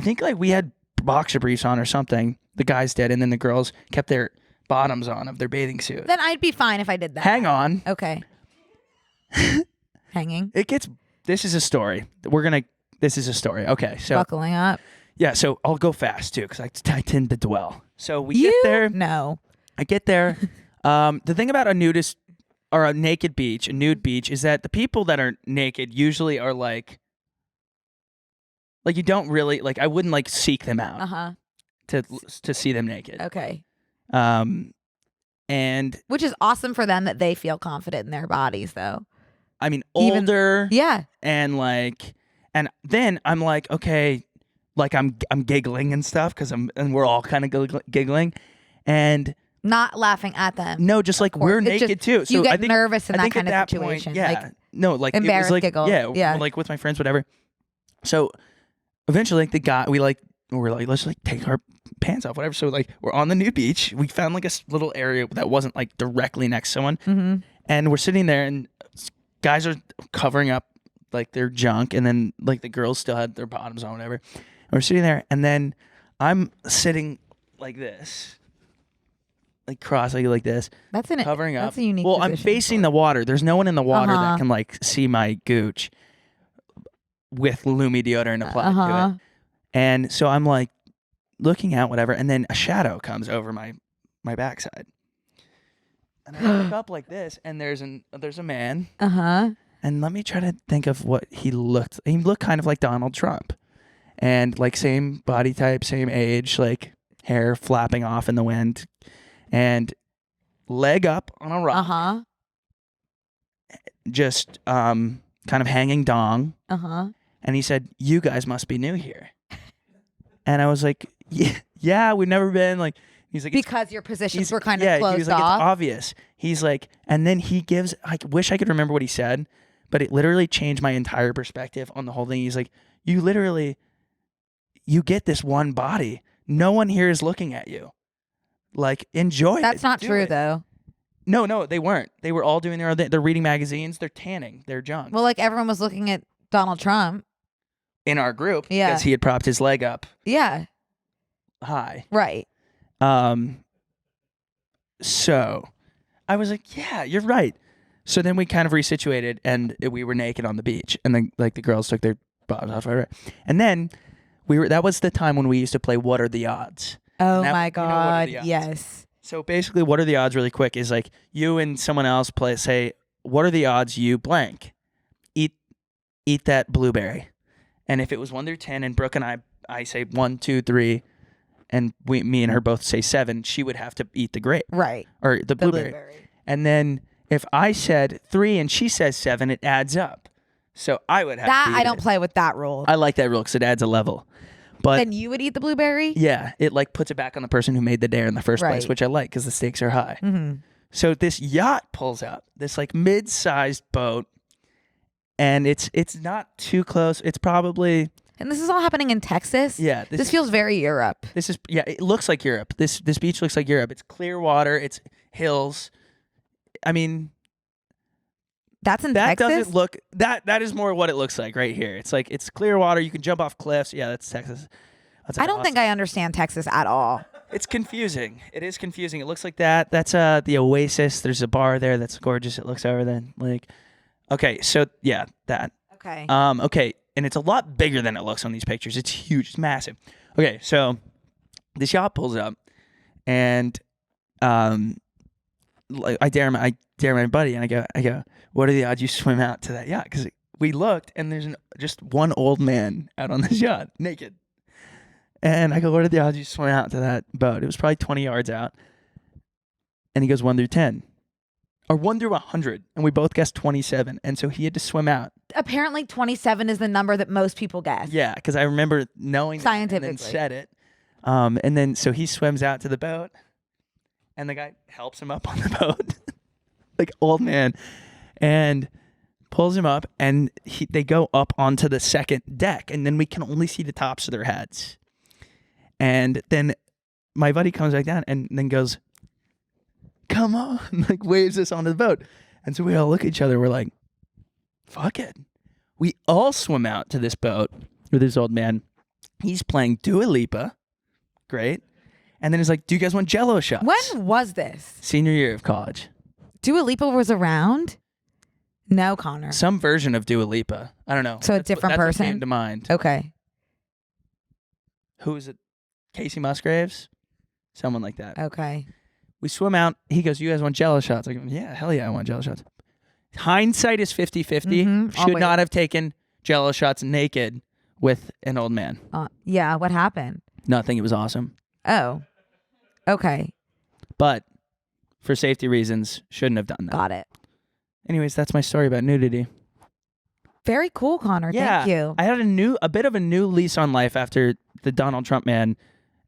think like we had boxer briefs on or something, the guys did, and then the girls kept their bottoms on of their bathing suit. Then I'd be fine if I did that. Hang on. Okay. Hanging. This is a story. This is a story. Okay, so Buckling up. Yeah, so I'll go fast too because I tend to dwell. So we get there. No. I get there. The thing about a nudist or a naked beach, a nude beach, is that the people that are naked usually are like you don't really like. I wouldn't like seek them out to see them naked. Okay. And which is awesome for them that they feel confident in their bodies, though. I mean, older. Yeah. And then I'm like, okay, like I'm giggling and stuff and we're all kind of giggling and not laughing at them. No, just like we're naked too. So you get I think, nervous in that kind of that situation. Point, yeah. Like, no, like embarrassed it was like, giggle. Yeah. Like with my friends, whatever. So eventually like the guy, we're like, let's like take our pants off, whatever. So like we're on the nude beach. We found like a little area that wasn't like directly next to someone. Mm-hmm. And we're sitting there and guys are covering up like their junk, and then like the girls still had their bottoms on, whatever. And we're sitting there, and then I'm sitting like this, like cross-legged like this. That's covering up. That's a unique. Well, I'm facing the water. There's no one in the water that can like see my gooch with Lume Deodorant applied to it. And so I'm like looking out, whatever, and then a shadow comes over my backside. And I look up like this, and there's a man. And let me try to think of what he looked. He looked kind of like Donald Trump, and like same body type, same age, like hair flapping off in the wind, and leg up on a rock. Just kind of hanging dong. And he said, "You guys must be new here." And I was like, "Yeah, we've never been." Like. He's like, because your positions were kind of closed he was like, off. It's obvious. He's like, and then he gives, I wish I could remember what he said, but it literally changed my entire perspective on the whole thing. He's like, you get this one body. No one here is looking at you. Like, enjoy it. That's not true, though. No, they weren't. They were all doing they're reading magazines. They're tanning. They're junk. Well, like everyone was looking at Donald Trump. In our group. Yeah. Because he had propped his leg up. Yeah. High. Right. So I was like, yeah, you're right. So then we kind of resituated and we were naked on the beach, and then like the girls took their bottoms off, whatever. And then that was the time when we used to play What Are the Odds? Oh my God. Yes. So basically What Are the Odds really quick is like you and someone else say, what are the odds you blank eat that blueberry? And if it was 1 through 10 and Brooke and I I say 1, 2, 3, and me and her both say 7, she would have to eat the grape. Right. Or the blueberry. And then if I said 3 and she says 7, it adds up. So I would have to eat I don't play with that rule. I like that rule because it adds a level. But then you would eat the blueberry? Yeah. It like puts it back on the person who made the dare in the first place, which I like because the stakes are high. Mm-hmm. So this yacht pulls up, this like mid-sized boat, and it's not too close. It's probably... And this is all happening in Texas? Yeah. This feels very Europe. It looks like Europe. This beach looks like Europe. It's clear water. It's hills. I mean... That's in Texas? Texas? Doesn't look... That is more what it looks like right here. It's like, it's clear water. You can jump off cliffs. Yeah, that's Texas. I don't think I understand Texas at all. It's confusing. It is confusing. It looks like that. That's the Oasis. There's a bar there that's gorgeous. It looks over the lake. Okay, so yeah, that. Okay. Okay, and it's a lot bigger than it looks on these pictures. It's huge. It's massive. Okay, so this yacht pulls up, and like I dare my buddy, and I go, what are the odds you swim out to that yacht? Because we looked, and there's just one old man out on this yacht, naked. And I go, what are the odds you swim out to that boat? It was probably 20 yards out. And he goes 1 through 10. Or 1 through 100. And we both guessed 27. And so he had to swim out. Apparently 27 is the number that most people guess. Yeah, because I remember knowing scientifically. And then said it. And then so he swims out to the boat. And the guy helps him up on the boat. Like, old man. And pulls him up. And they go up onto the second deck. And then we can only see the tops of their heads. And then my buddy comes back down and then goes, come on, like waves us onto the boat. And so we all look at each other. We're like, fuck it. We all swim out to this boat with this old man. He's playing Dua Lipa. Great. And then he's like, do you guys want Jello shots? When was this? Senior year of college. Dua Lipa was around? No, Connor. Some version of Dua Lipa. I don't know. So a different person? What came to mind. Okay. Who is it? Casey Musgraves? Someone like that. Okay. We swim out. He goes, you guys want Jello shots? I go, yeah, hell yeah, I want Jello shots. Hindsight is 50-50. Mm-hmm. Should not have taken Jello shots naked with an old man. Yeah, what happened? Nothing. It was awesome. Oh. Okay. But for safety reasons, shouldn't have done that. Got it. Anyways, that's my story about nudity. Very cool, Connor. Yeah, Thank you. I had a bit of a new lease on life after the Donald Trump man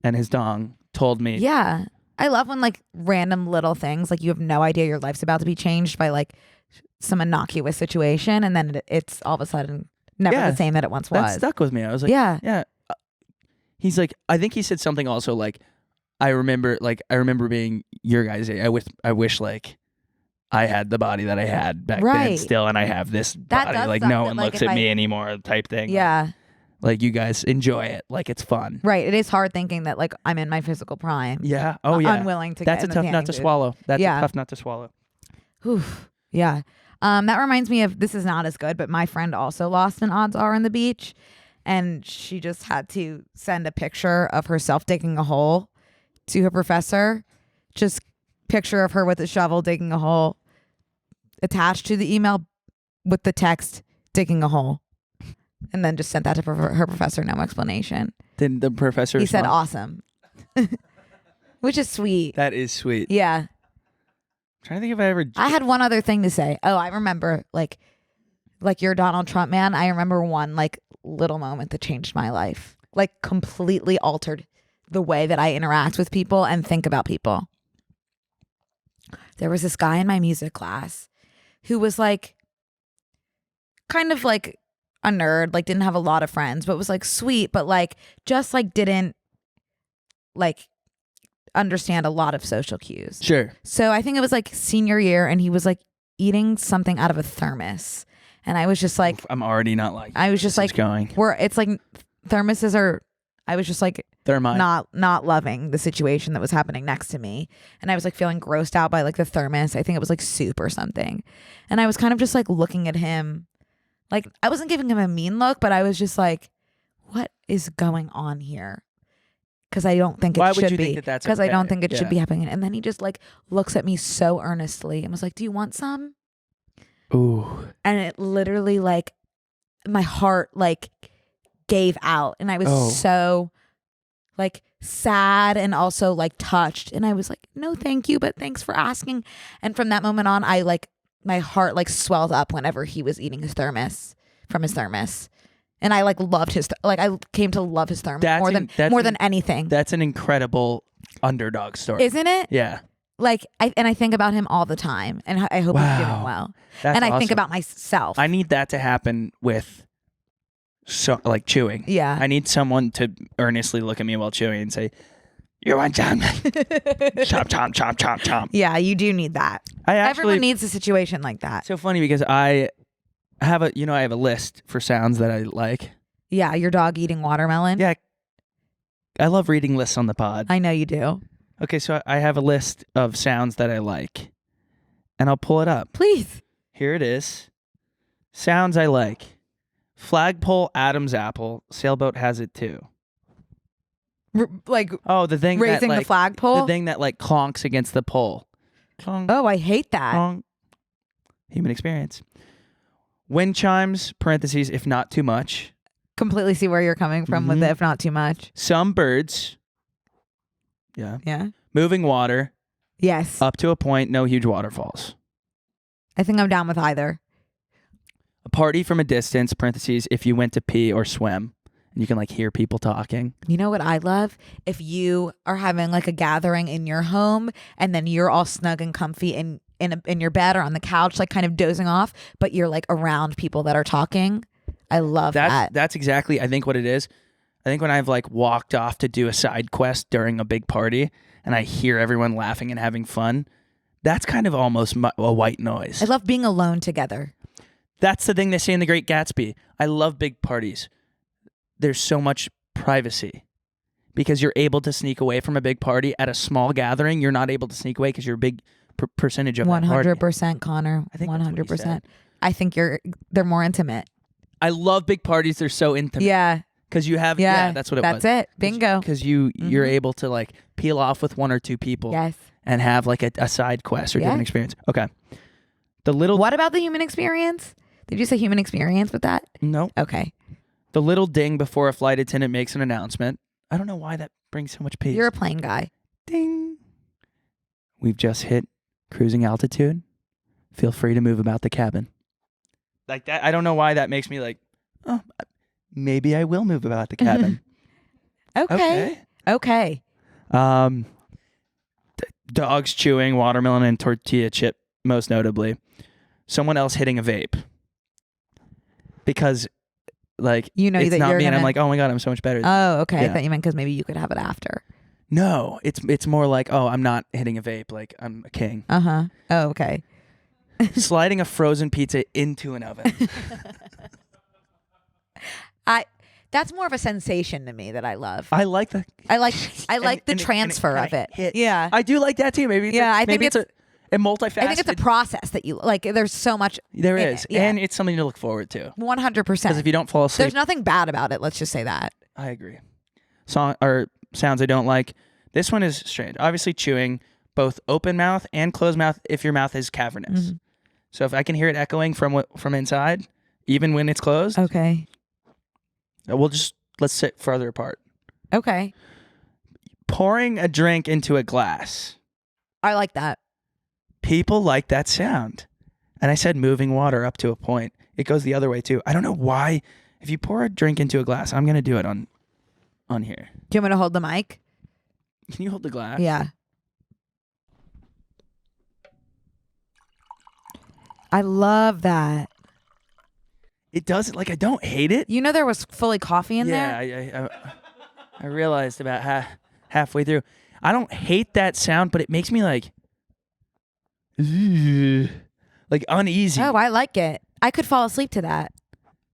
and his dong told me. Yeah. I love when like random little things, like you have no idea your life's about to be changed by like some innocuous situation, and then it's all of a sudden never the same that it once was. That stuck with me. I was like, yeah. He's like, I think he said something also like, I remember being your guy's age. I wish like I had the body that I had back then still, and I have this body. Like no one looks at me anymore type thing. Yeah. Like you guys enjoy it. Like it's fun. Right. It is hard thinking that like I'm in my physical prime. Yeah. Oh yeah. Unwilling to That's get a tough nut to swallow. That's a tough nut to swallow. Oof. Yeah. That reminds me of, this is not as good, but my friend also lost an odds are on the beach, and she just had to send a picture of herself digging a hole to her professor. Just picture of her with a shovel digging a hole, attached to the email with the text digging a hole, and then just sent that to her professor. No explanation. Then the professor said awesome. Which is sweet. That is sweet. Yeah. I'm trying to think if I had one other thing to say. Oh, I remember like your Donald Trump man. I remember one like little moment that changed my life, like completely altered the way that I interact with people and think about people. There was this guy in my music class who was like kind of like a nerd, like didn't have a lot of friends, but was like sweet, but like just like didn't like understand a lot of social cues. Sure. So I think it was like senior year, and he was like eating something out of a thermos, and I was just like, oof, I'm already not like. I was just like, it's like thermoses are. I was just like not loving the situation that was happening next to me, and I was like feeling grossed out by like the thermos. I think it was like soup or something, and I was kind of just like looking at him, like I wasn't giving him a mean look, but I was just like, what is going on here? Because I don't think it Why should would you be. think that's Because okay? I don't think it should be happening. And then he just like looks at me so earnestly and was like, do you want some? Ooh. And it literally like my heart like gave out. And I was so like sad and also like touched. And I was like, no, thank you, but thanks for asking. And from that moment on, I like, my heart like swelled up whenever he was eating his thermos from his thermos. And I like loved his, I came to love his thermos more than anything. That's an incredible underdog story. Isn't it? Yeah. Like, I think about him all the time, and I hope he's doing well. That's I think about myself. I need that to happen with like chewing. Yeah. I need someone to earnestly look at me while chewing and say, "You want chomp, chomp, chomp, chomp, chomp, chomp." Yeah, you do need that. Everyone needs a situation like that. So funny because I have a list for sounds that I like. Yeah, your dog eating watermelon. Yeah. I love reading lists on the pod. I know you do. Okay, so I have a list of sounds that I like, and I'll pull it up. Please. Here it is. Sounds I like. Flagpole, Adam's apple. Sailboat has it too. The thing raising that, the flagpole? The thing that like clonks against the pole. Clonk, oh, I hate that. clonk. Human experience. Wind chimes, parentheses, if not too much. Completely see where you're coming from with it, if not too much. Some birds. Yeah. Yeah. Moving water. Yes. Up to a point, no huge waterfalls. I think I'm down with either. A party from a distance, parentheses, if you went to pee or swim. And you can like hear people talking. You know what I love? If you are having like a gathering in your home and then you're all snug and comfy in your bed or on the couch, like kind of dozing off, but you're like around people that are talking. I love that. That's exactly, I think, what it is. I think when I've like walked off to do a side quest during a big party and I hear everyone laughing and having fun, that's kind of almost a white noise. I love being alone together. That's the thing they say in The Great Gatsby. I love big parties. There's so much privacy because you're able to sneak away from a big party. At a small gathering, you're not able to sneak away because you're a big percentage of 100%, Connor. I think 100%. I think they're more intimate. I love big parties. They're so intimate. Yeah. Because you have, that's what it was. That's it. Bingo. Because you're able to like peel off with one or two people. Yes. And have like a side quest or different experience. Okay. What about the human experience? Did you say human experience with that? No. Okay. The little ding before a flight attendant makes an announcement. I don't know why that brings so much peace. You're a plane guy. Ding. We've just hit cruising altitude. Feel free to move about the cabin. Like that. I don't know why that makes me like, oh, maybe I will move about the cabin. Okay. Dogs chewing watermelon and tortilla chip, most notably. Someone else hitting a vape. Because, like, it's not me, and I'm like, oh my God, I'm so much better. Oh, okay. I thought you meant because maybe you could have it after. No, it's more like, oh, I'm not hitting a vape. Like, I'm a king. Uh-huh. Oh, okay. Sliding a frozen pizza into an oven. That's more of a sensation to me that I love. I like the transfer of it. Hit. Yeah. I do like that too. Maybe it's a multifaceted. I think it's a process that you like. There's so much. There is. Yeah. And it's something to look forward to. 100%. Because if you don't fall asleep. There's nothing bad about it. Let's just say that. I agree. Sounds I don't like. This one is strange. Obviously chewing, both open mouth and closed mouth if your mouth is cavernous. Mm-hmm. So if I can hear it echoing from inside, even when it's closed. Okay. Let's sit further apart. Okay. Pouring a drink into a glass. I like that. People like that sound. And I said moving water up to a point. It goes the other way too. I don't know why. If you pour a drink into a glass, I'm going to do it on here. Do you want me to hold the mic? Can you hold the glass? Yeah. I love that. It doesn't, like, I don't hate it. You know there was fully coffee in there? Yeah, I realized about halfway through. I don't hate that sound, but it makes me like uneasy. Oh, I like it. I could fall asleep to that.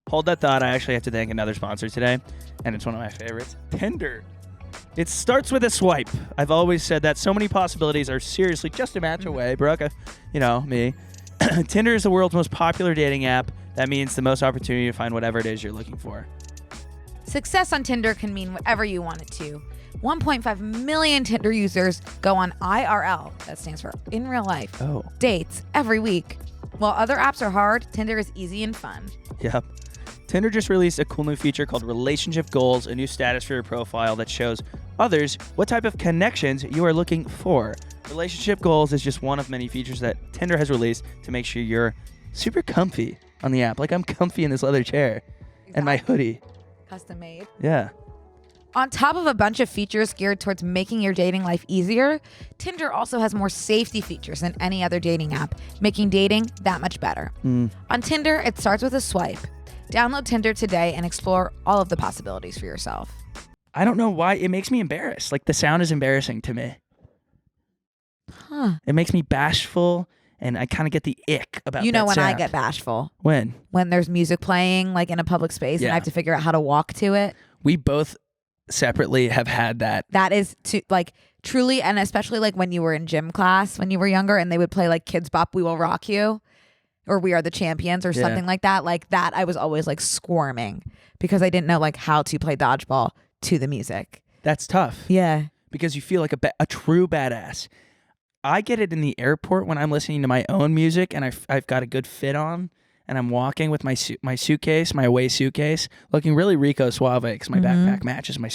Hold that thought. I actually have to thank another sponsor today, and it's one of my favorites, Tinder. It starts with a swipe. I've always said that so many possibilities are seriously just a match away. Brooke, me. Tinder is the world's most popular dating app. That means the most opportunity to find whatever it is you're looking for. Success on Tinder can mean whatever you want it to. 1.5 million Tinder users go on IRL, that stands for in real life, dates every week. While other apps are hard, Tinder is easy and fun. Yep. Tinder just released a cool new feature called Relationship Goals, a new status for your profile that shows others what type of connections you are looking for. Relationship Goals is just one of many features that Tinder has released to make sure you're super comfy on the app. Like I'm comfy in this leather chair and my hoodie. Custom made. Yeah. On top of a bunch of features geared towards making your dating life easier, Tinder also has more safety features than any other dating app, making dating that much better. On Tinder, it starts with a swipe. Download Tinder today and explore all of the possibilities for yourself. I don't know why it makes me embarrassed. Like the sound is embarrassing to me. Huh. It makes me bashful and I kind of get the ick about You know that when I sound. get bashful? When? When there's music playing like in a public space and I have to figure out how to walk to it. We both separately have had that. That is truly, and especially like when you were in gym class when you were younger and they would play like Kids Bop, We Will Rock You, or We Are the Champions or something like that. Like that, I was always like squirming because I didn't know like how to play dodgeball to the music. That's tough. Yeah. Because you feel like a true badass. I get it in the airport when I'm listening to my own music and I've got a good fit on and I'm walking with my suitcase, my away suitcase, looking really Rico Suave because my backpack matches my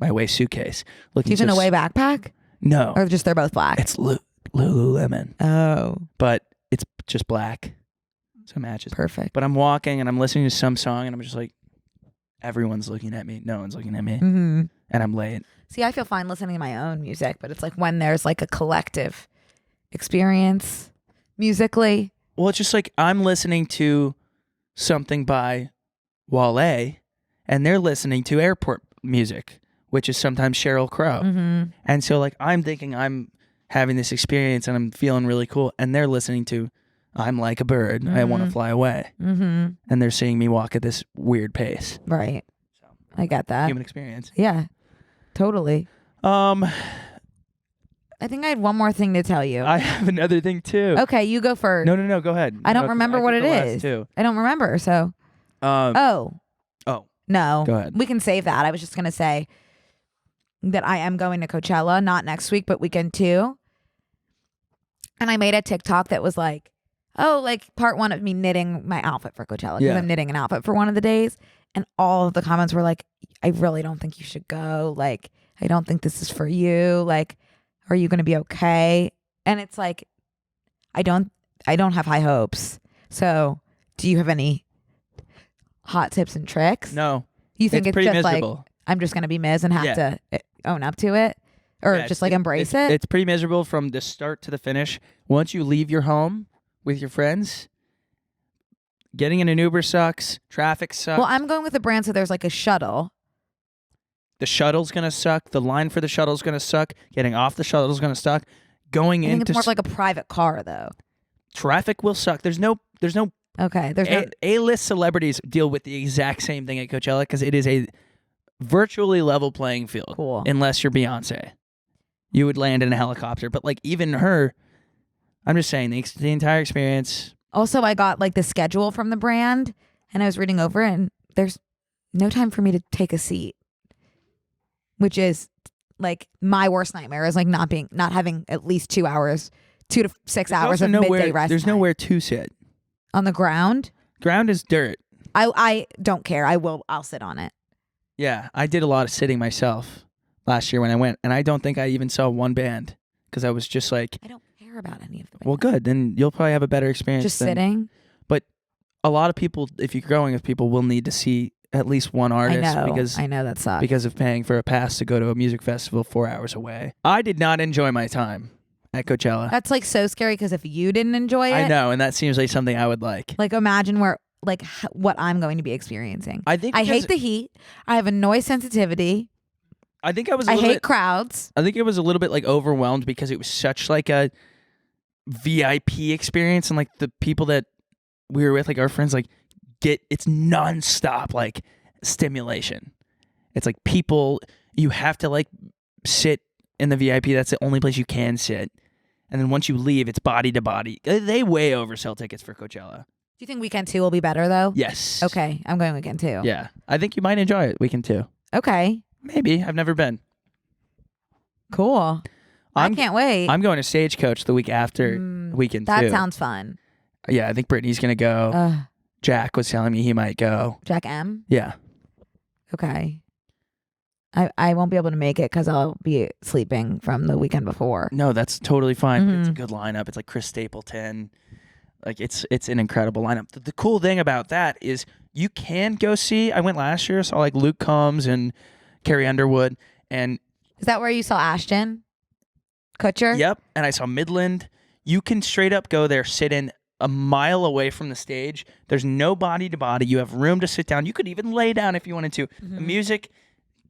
away suitcase. Do you have an away backpack? No. Or just they're both black? It's Lululemon. Oh. But it's just black. So it matches. Perfect. But I'm walking and I'm listening to some song and I'm just like, everyone's looking at me. No one's looking at me. Mm-hmm. And I'm late. See, I feel fine listening to my own music, but it's like when there's like a collective experience musically. Well, it's just like I'm listening to something by Wale and they're listening to airport music, which is sometimes Sheryl Crow. Mm-hmm. And so like I'm thinking I'm having this experience and I'm feeling really cool and they're listening to I'm Like a Bird, I Want to Fly Away. Mm-hmm. And they're seeing me walk at this weird pace. Right. So, I get that. human experience. Yeah, totally. I think I had one more thing to tell you. I have another thing too. Okay, you go first. No, go ahead. I don't remember what it is. I don't remember, so. Oh. No. Go ahead. We can save that. I was just going to say that I am going to Coachella, not next week, but weekend 2. And I made a TikTok that was like, part 1 of me knitting my outfit for Coachella. Because I'm knitting an outfit for one of the days. And all of the comments were like, I really don't think you should go. Like, I don't think this is for you. Like, are you going to be okay? And it's like, I don't have high hopes. So do you have any hot tips and tricks? No. You think it's pretty just miserable. like, I'm just going to be Ms. and have to own up to it? Or just like embrace it? It's pretty miserable from the start to the finish. Once you leave your home with your friends, getting in an Uber sucks. Traffic sucks. Well, I'm going with a brand, so there's like a shuttle. The shuttle's going to suck. The line for the shuttle's going to suck. Getting off the shuttle's going to suck. I think it's more of like a private car, though. Traffic will suck. There's no Okay. There's no A-list celebrities deal with the exact same thing at Coachella because it is a virtually level playing field. Cool. Unless you're Beyonce. You would land in a helicopter. But like even her, I'm just saying the entire experience. Also, I got like the schedule from the brand and I was reading over it and there's no time for me to take a seat, which is like my worst nightmare is like not having at least 2 hours, 2 to 6 hours of midday rest. There's time. nowhere to sit. On the ground? Ground is dirt. I don't care. I'll sit on it. Yeah, I did a lot of sitting myself last year when I went, and I don't think I even saw one band because I was just like, I don't care about any of them. Well, good. Then you'll probably have a better experience. Just sitting. But a lot of people, if you're going with people, will need to see at least one artist. I know that sucks. Because of paying for a pass to go to a music festival 4 hours away. I did not enjoy my time at Coachella. That's like so scary because if you didn't enjoy it, I know, and that seems like something I would like. Like imagine what I'm going to be experiencing. I hate the heat. I have a noise sensitivity. I hate crowds. I think it was a little bit like overwhelmed because it was such like a VIP experience, and like the people that we were with, like our friends, like it's nonstop like stimulation. It's like people, you have to like sit in the VIP. That's the only place you can sit. And then once you leave, it's body to body. They way oversell tickets for Coachella. Do you think weekend 2 will be better though? Yes. Okay, I'm going weekend 2. Yeah, I think you might enjoy it weekend 2. Okay. Maybe. I've never been. Cool. I can't wait. I'm going to Stagecoach the week after weekend 2. That sounds fun. Yeah, I think Brittany's going to go. Jack was telling me he might go. Jack M? Yeah. Okay. I won't be able to make it because I'll be sleeping from the weekend before. No, that's totally fine. Mm-hmm. It's a good lineup. It's like Chris Stapleton. Like it's an incredible lineup. The cool thing about that is you can go see. I went last year, saw like Luke Combs and Carrie Underwood, and is that where you saw Ashton Kutcher? Yep, and I saw Midland. You can straight up go there, sit in a mile away from the stage. There's no body to body. You have room to sit down. You could even lay down if you wanted to. Mm-hmm. The music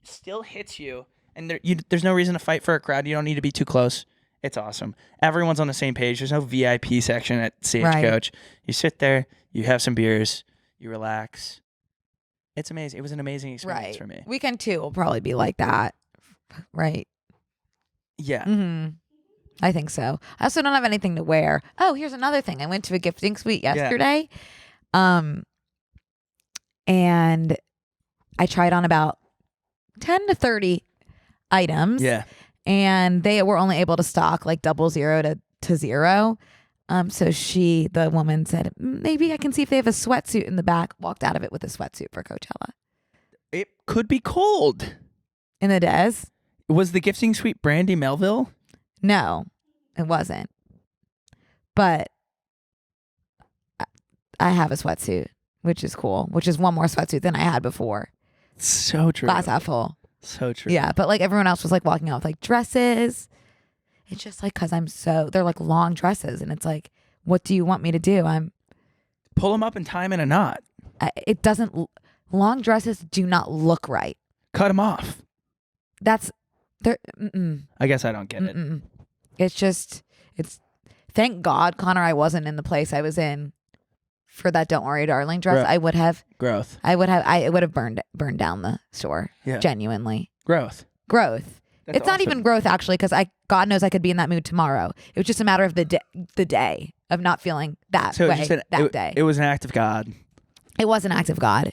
still hits you, and there's no reason to fight for a crowd. You don't need to be too close. It's awesome. Everyone's on the same page. There's no VIP section at Stagecoach. Right. You sit there, you have some beers, you relax. It's amazing. It was an amazing experience for me. Weekend 2 will probably be like that, right? Yeah. Mm-hmm. I think so. I also don't have anything to wear. Oh, here's another thing. I went to a gifting suite yesterday, and I tried on about 10 to 30 items. Yeah. And they were only able to stock like 00 to 0. So the woman said, maybe I can see if they have a sweatsuit in the back. Walked out of it with a sweatsuit for Coachella. It could be cold. In the Des? Was the gifting suite Brandy Melville? No, it wasn't. But I have a sweatsuit, which is cool, which is one more sweatsuit than I had before. So true. Glass half full. So true. Yeah, but like everyone else was like walking out with like dresses. It's just like because they're like long dresses, and it's like, what do you want me to do? Pull them up and tie them in a knot. It doesn't. Long dresses do not look right. Cut them off. I guess I don't get it. It's thank God, Connor, I wasn't in the place I was in for that "Don't Worry, Darling" dress. I would have burned down the store. Yeah. Genuinely. Growth. It's not even growth actually, because God knows I could be in that mood tomorrow. It was just a matter of the day of not feeling that way that day. It was an act of God. It was an act of God.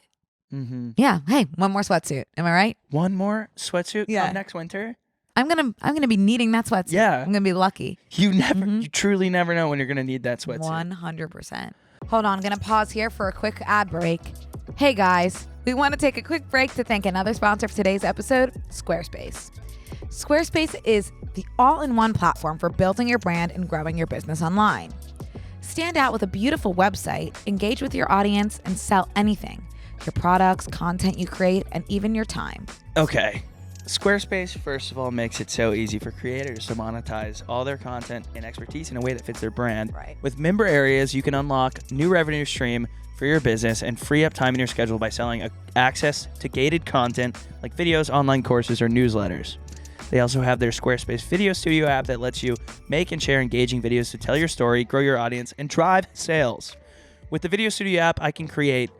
Mm-hmm. Yeah. Hey, one more sweatsuit. Am I right? One more sweatsuit. Yeah. Come next winter. I'm gonna be needing that sweatsuit. Yeah. I'm gonna be lucky. You truly never know when you're gonna need that sweatsuit. 100%. Hold on, I'm gonna pause here for a quick ad break. Hey guys, we want to take a quick break to thank another sponsor for today's episode, Squarespace. Squarespace is the all-in-one platform for building your brand and growing your business online. Stand out with a beautiful website, engage with your audience, and sell anything. Your products, content you create, and even your time. Okay. Squarespace, first of all, makes it so easy for creators to monetize all their content and expertise in a way that fits their brand. Right. With member areas, you can unlock new revenue stream for your business and free up time in your schedule by selling access to gated content like videos, online courses, or newsletters. They also have their Squarespace Video Studio app that lets you make and share engaging videos to tell your story, grow your audience, and drive sales. With the Video Studio app, I can create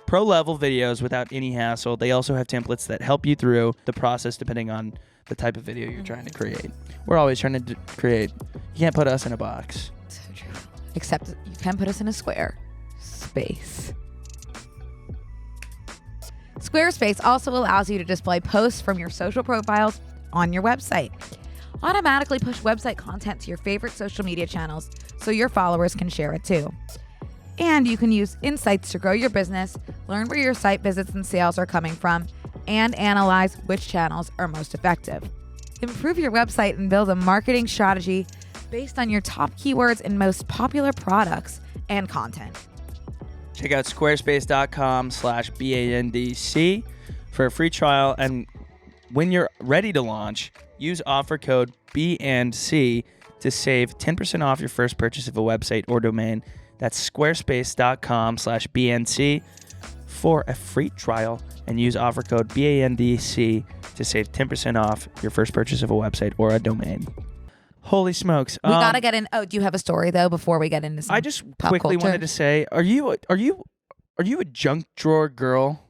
pro-level videos without any hassle. They also have templates that help you through the process depending on the type of video you're trying to create. We're always trying to create. You can't put us in a box. So true. Except you can put us in a square space. Squarespace also allows you to display posts from your social profiles on your website. Automatically push website content to your favorite social media channels so your followers can share it too. And you can use insights to grow your business, learn where your site visits and sales are coming from, and analyze which channels are most effective. Improve your website and build a marketing strategy based on your top keywords and most popular products and content. Check out squarespace.com/BANDC for a free trial. And when you're ready to launch, use offer code BANDC to save 10% off your first purchase of a website or domain. That's squarespace.com/BNC for a free trial and use offer code BANDC to save 10% off your first purchase of a website or a domain. Holy smokes. We got to get in. Oh, do you have a story though before we get into some I just quickly wanted to say, are you a junk drawer girl?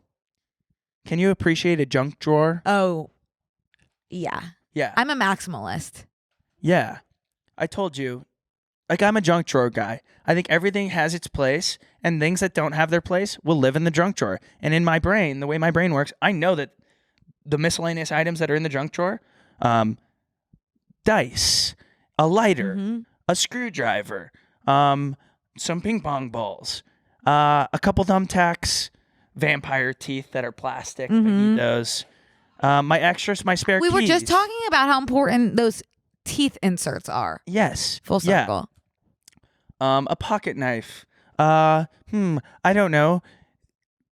Can you appreciate a junk drawer? Oh, yeah. Yeah. I'm a maximalist. Yeah. I told you. Like, I'm a junk drawer guy. I think everything has its place, and things that don't have their place will live in the junk drawer. And in my brain, the way my brain works, I know that the miscellaneous items that are in the junk drawer, dice, a lighter, a screwdriver, some ping pong balls, A couple thumbtacks, vampire teeth that are plastic. I need those. My extras, my spare keys. We were just talking about how important those teeth inserts are. Yes. Full circle. Yeah. A pocket knife. I don't know.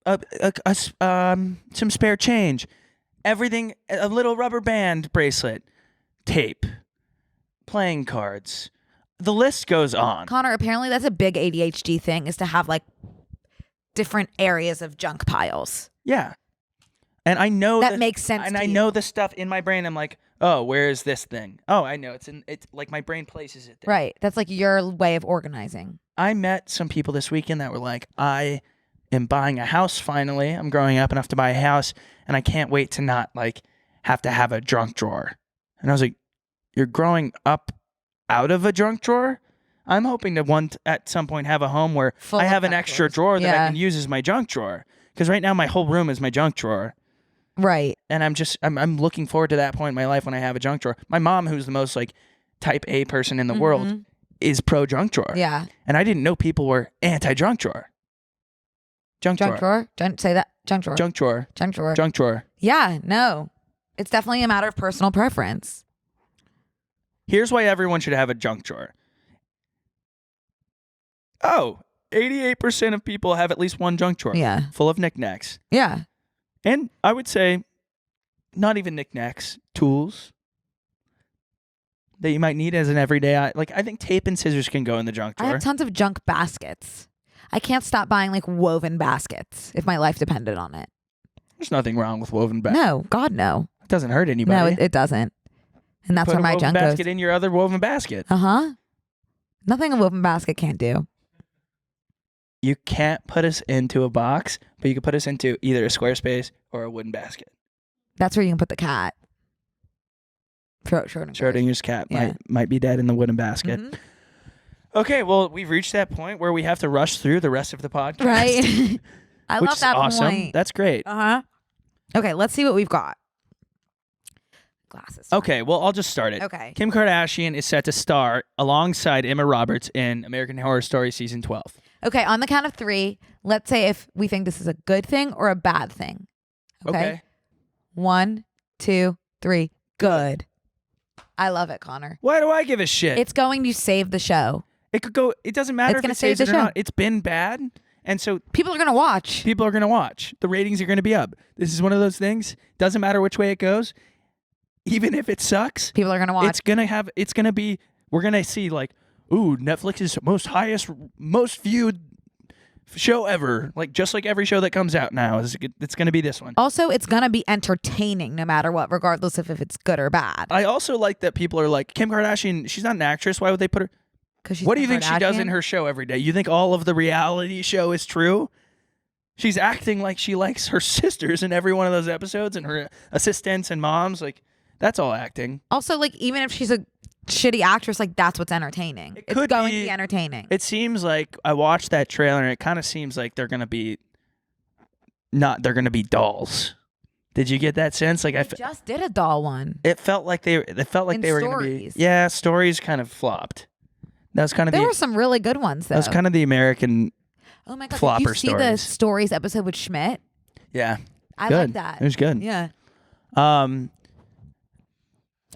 Some spare change. Everything. A little rubber band bracelet. Tape. Playing cards. The list goes on. Connor, apparently that's a big ADHD thing, is to have like different areas of junk piles. Yeah. And I know that makes sense. And to I you. know the stuff in my brain. I'm like, oh, where is this thing? Oh, I know. It's like my brain places it there. Right. That's like your way of organizing. I met some people this weekend that were like, I am buying a house finally. I'm growing up enough to buy a house, and I can't wait to not like have to have a junk drawer. And I was like, you're growing up out of a junk drawer? I'm hoping to at some point have a home where I have an extra drawer that I can use as my junk drawer. Because right now my whole room is my junk drawer. Right. And I'm looking forward to that point in my life when I have a junk drawer. My mom, who's the most like type A person in the world, is pro junk drawer. Yeah. And I didn't know people were anti junk drawer. Junk drawer. Don't say that. Junk drawer. Junk drawer. Junk drawer. Junk drawer. Yeah, no. It's definitely a matter of personal preference. Here's why everyone should have a junk drawer. 88% of people have at least one junk drawer. Yeah. Full of knickknacks. Yeah. And I would say not even knickknacks, tools that you might need as an everyday. I think tape and scissors can go in the junk drawer. I have tons of junk baskets. I can't stop buying like woven baskets if my life depended on it. There's nothing wrong with woven baskets. No, God, no. It doesn't hurt anybody. No, it doesn't. And that's where my junk goes. Put a woven basket in your other woven basket. Nothing a woven basket can't do. You can't put us into a box, but you can put us into either a Squarespace or a wooden basket. That's where you can put the cat. Schrodinger's cat might be dead in the wooden basket. Okay, well, we've reached that point where we have to rush through the rest of the podcast. Right. I which love that is awesome. point. That's great. Okay, let's see what we've got. Glasses. Okay, well, I'll just start it. Okay. Kim Kardashian is set to star alongside Emma Roberts in American Horror Story Season 12. Okay, on the count of 3, let's say if we think this is a good thing or a bad thing. Okay. 1, 2, 3. Good. I love it, Connor. Why do I give a shit? It's going to save the show. It could go. It doesn't matter if it saves it or not. It's been bad, and so people are going to watch. People are going to watch. The ratings are going to be up. This is one of those things. Doesn't matter which way it goes. Even if it sucks, people are going to watch. It's going to be. We're going to see like, ooh, Netflix's most viewed show ever. Like just like every show that comes out now, it's going to be this one. Also, it's going to be entertaining no matter what, regardless of if it's good or bad. I also like that people are like, Kim Kardashian, she's not an actress. Why would they put her? What do you think she does in her show every day? You think all of the reality show is true? She's acting like she likes her sisters in every one of those episodes and her assistants and moms. Like, that's all acting. Also, like, even if she's a shitty actress, like, that's what's entertaining. It's going to be entertaining. It seems like I watched that trailer and it kind of seems like they're going to be dolls. Did you get that sense? Like, I just did a doll one. It felt like they were going to be. Yeah, Stories kind of flopped. That was kind of there were some really good ones though. That was kind of the American. Oh my god! Flopper Did you see the Stories episode with Schmidt? Yeah, I like that. It was good. Yeah. Okay,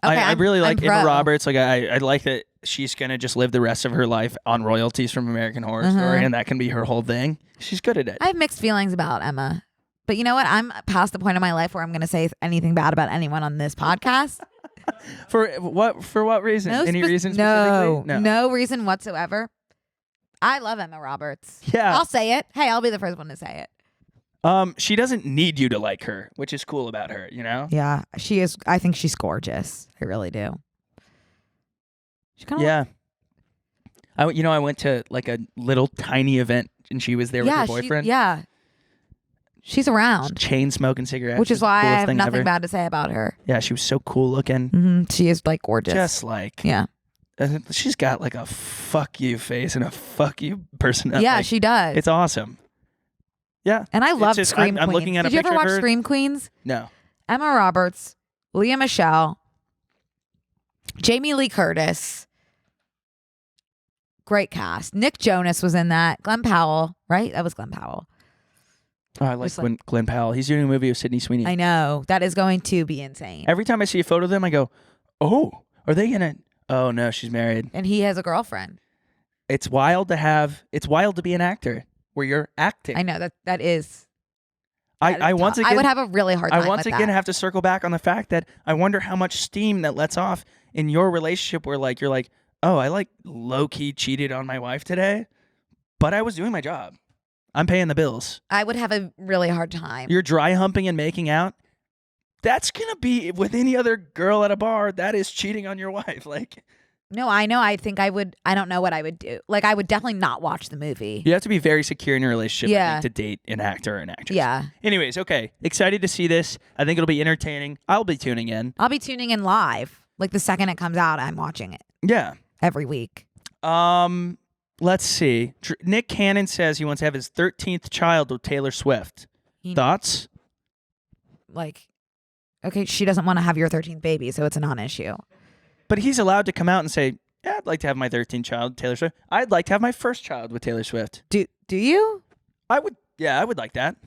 I really like Emma Roberts. Like I like that she's gonna just live the rest of her life on royalties from American Horror Story, and that can be her whole thing. She's good at it. I have mixed feelings about Emma, but you know what? I'm past the point in my life where I'm gonna say anything bad about anyone on this podcast. For what reason? Any reason specifically? No. No reason whatsoever. I love Emma Roberts. Yeah. I'll say it. Hey, I'll be the first one to say it. She doesn't need you to like her, which is cool about her, you know? Yeah, she is. I think she's gorgeous. I really do. Yeah. I went to like a little tiny event and she was there with her boyfriend. Yeah. She's around. Chain smoking cigarettes. Which is why I have nothing bad to say about her. Yeah, she was so cool looking. Mm-hmm. She is like gorgeous. Just like. Yeah. She's got like a fuck you face and a fuck you personality. Yeah, she does. It's awesome. Yeah. And I love Scream Queens. I'm looking at Did you ever watch Scream Queens? No. Emma Roberts, Lea Michele, Jamie Lee Curtis, Great cast. Nick Jonas was in that. Glenn Powell, right? That was Glenn Powell. Oh, I like Glenn Powell. He's doing a movie with Sydney Sweeney. I know. That is going to be insane. Every time I see a photo of them, I go, oh, are they going to... Oh, no, she's married. And he has a girlfriend. It's wild to be an actor where you're acting. I know. That is... I once again... I would have a really hard time I once with again that. have to circle back on the fact that I wonder how much steam that lets off in your relationship where like you're like, oh, I like low-key cheated on my wife today, but I was doing my job. I'm paying the bills. I would have a really hard time. You're dry humping and making out. That's going to be, with any other girl at a bar, that is cheating on your wife. Like, No, I know. I think I would. I don't know what I would do. Like, I would definitely not watch the movie. you have to be very secure in your relationship, I Yeah. think, to date an actor or an actress. Yeah. Anyways, okay. Excited to see this. I think it'll be entertaining. I'll be tuning in. I'll be tuning in live. Like, the second it comes out, I'm watching it Yeah. every week. Let's see. Nick Cannon says he wants to have his 13th child with Taylor Swift. Thoughts? Like, okay, she doesn't want to have your 13th baby, so it's a non-issue. But he's allowed to come out and say, yeah, I'd like to have my 13th child with Taylor Swift. I'd like to have my first child with Taylor Swift. Do you? I would like that.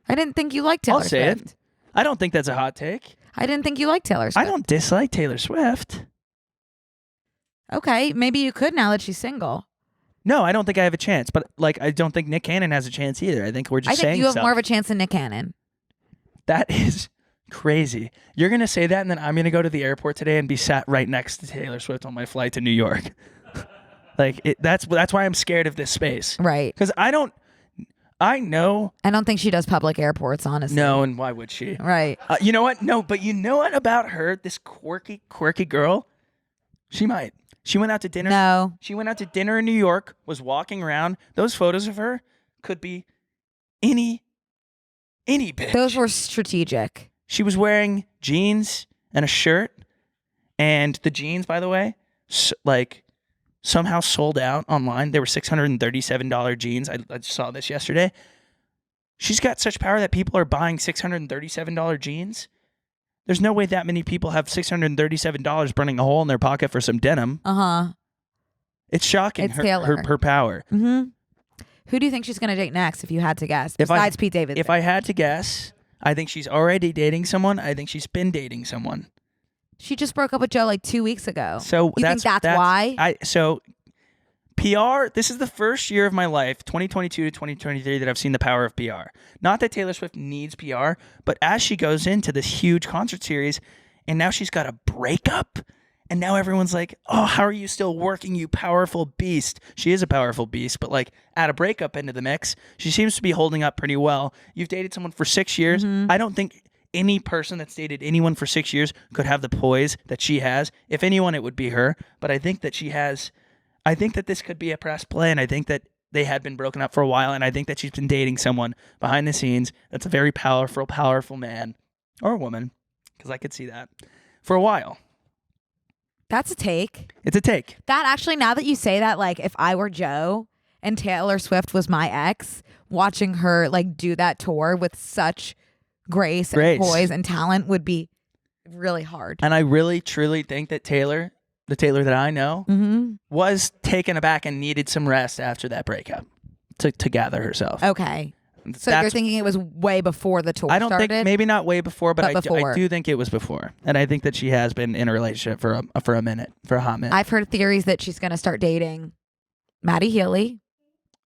I didn't think you liked Taylor I'll say Swift. it. I don't think that's a hot take. I didn't think you liked Taylor Swift. I don't dislike Taylor Swift. Okay, maybe you could now that she's single. No, I don't think I have a chance. But like, I don't think Nick Cannon has a chance either. I think we're just I saying think you have stuff. more of a chance than Nick Cannon. That is crazy. You're going to say that, and then I'm going to go to the airport today and be sat right next to Taylor Swift on my flight to New York. That's why I'm scared of this space. Right. Because I know. I don't think she does public airports, honestly. No, and why would she? Right. You know what? No, but you know what about her, this quirky girl? She might. She went out to dinner. No. She went out to dinner in New York, was walking around. Those photos of her could be any bitch. Those were strategic. She was wearing jeans and a shirt, and the jeans, by the way, somehow sold out online. They were $637 jeans. I saw this yesterday. She's got such power that people are buying $637 jeans. There's no way that many people have $637 burning a hole in their pocket for some denim. Uh-huh. It's shocking, It's Taylor. her power. Mm-hmm. Who do you think she's going to date next, if you had to guess, besides Pete Davidson? If I had to guess, I think she's already dating someone. I think she's been dating someone. She just broke up with Joe like 2 weeks ago. So you think that's why? So PR, this is the first year of my life, 2022 to 2023, that I've seen the power of PR. Not that Taylor Swift needs PR, but as she goes into this huge concert series, and now she's got a breakup, and now everyone's like, oh, how are you still working, you powerful beast? She is a powerful beast, but like add a breakup into the mix, she seems to be holding up pretty well. You've dated someone for 6 years. Mm-hmm. I don't think any person that's dated anyone for 6 years could have the poise that she has. If anyone, it would be her. But I think that she has... I think that this could be a press play, and I think that they had been broken up for a while, and I think that she's been dating someone behind the scenes that's a very powerful man or woman, because I could see that, for a while. That's a take. It's a take. That actually, now that you say that, like if I were Joe and Taylor Swift was my ex, watching her like do that tour with such grace. And poise and talent would be really hard. And I really, truly think that Taylor, the Taylor that I know, was taken aback and needed some rest after that breakup to gather herself. Okay. So you're thinking it was way before the tour started? I don't think, maybe not way before, but I before. do think it was before. And I think that she has been in a relationship for a minute, for a hot minute. I've heard theories that she's going to start dating Maddie Healy.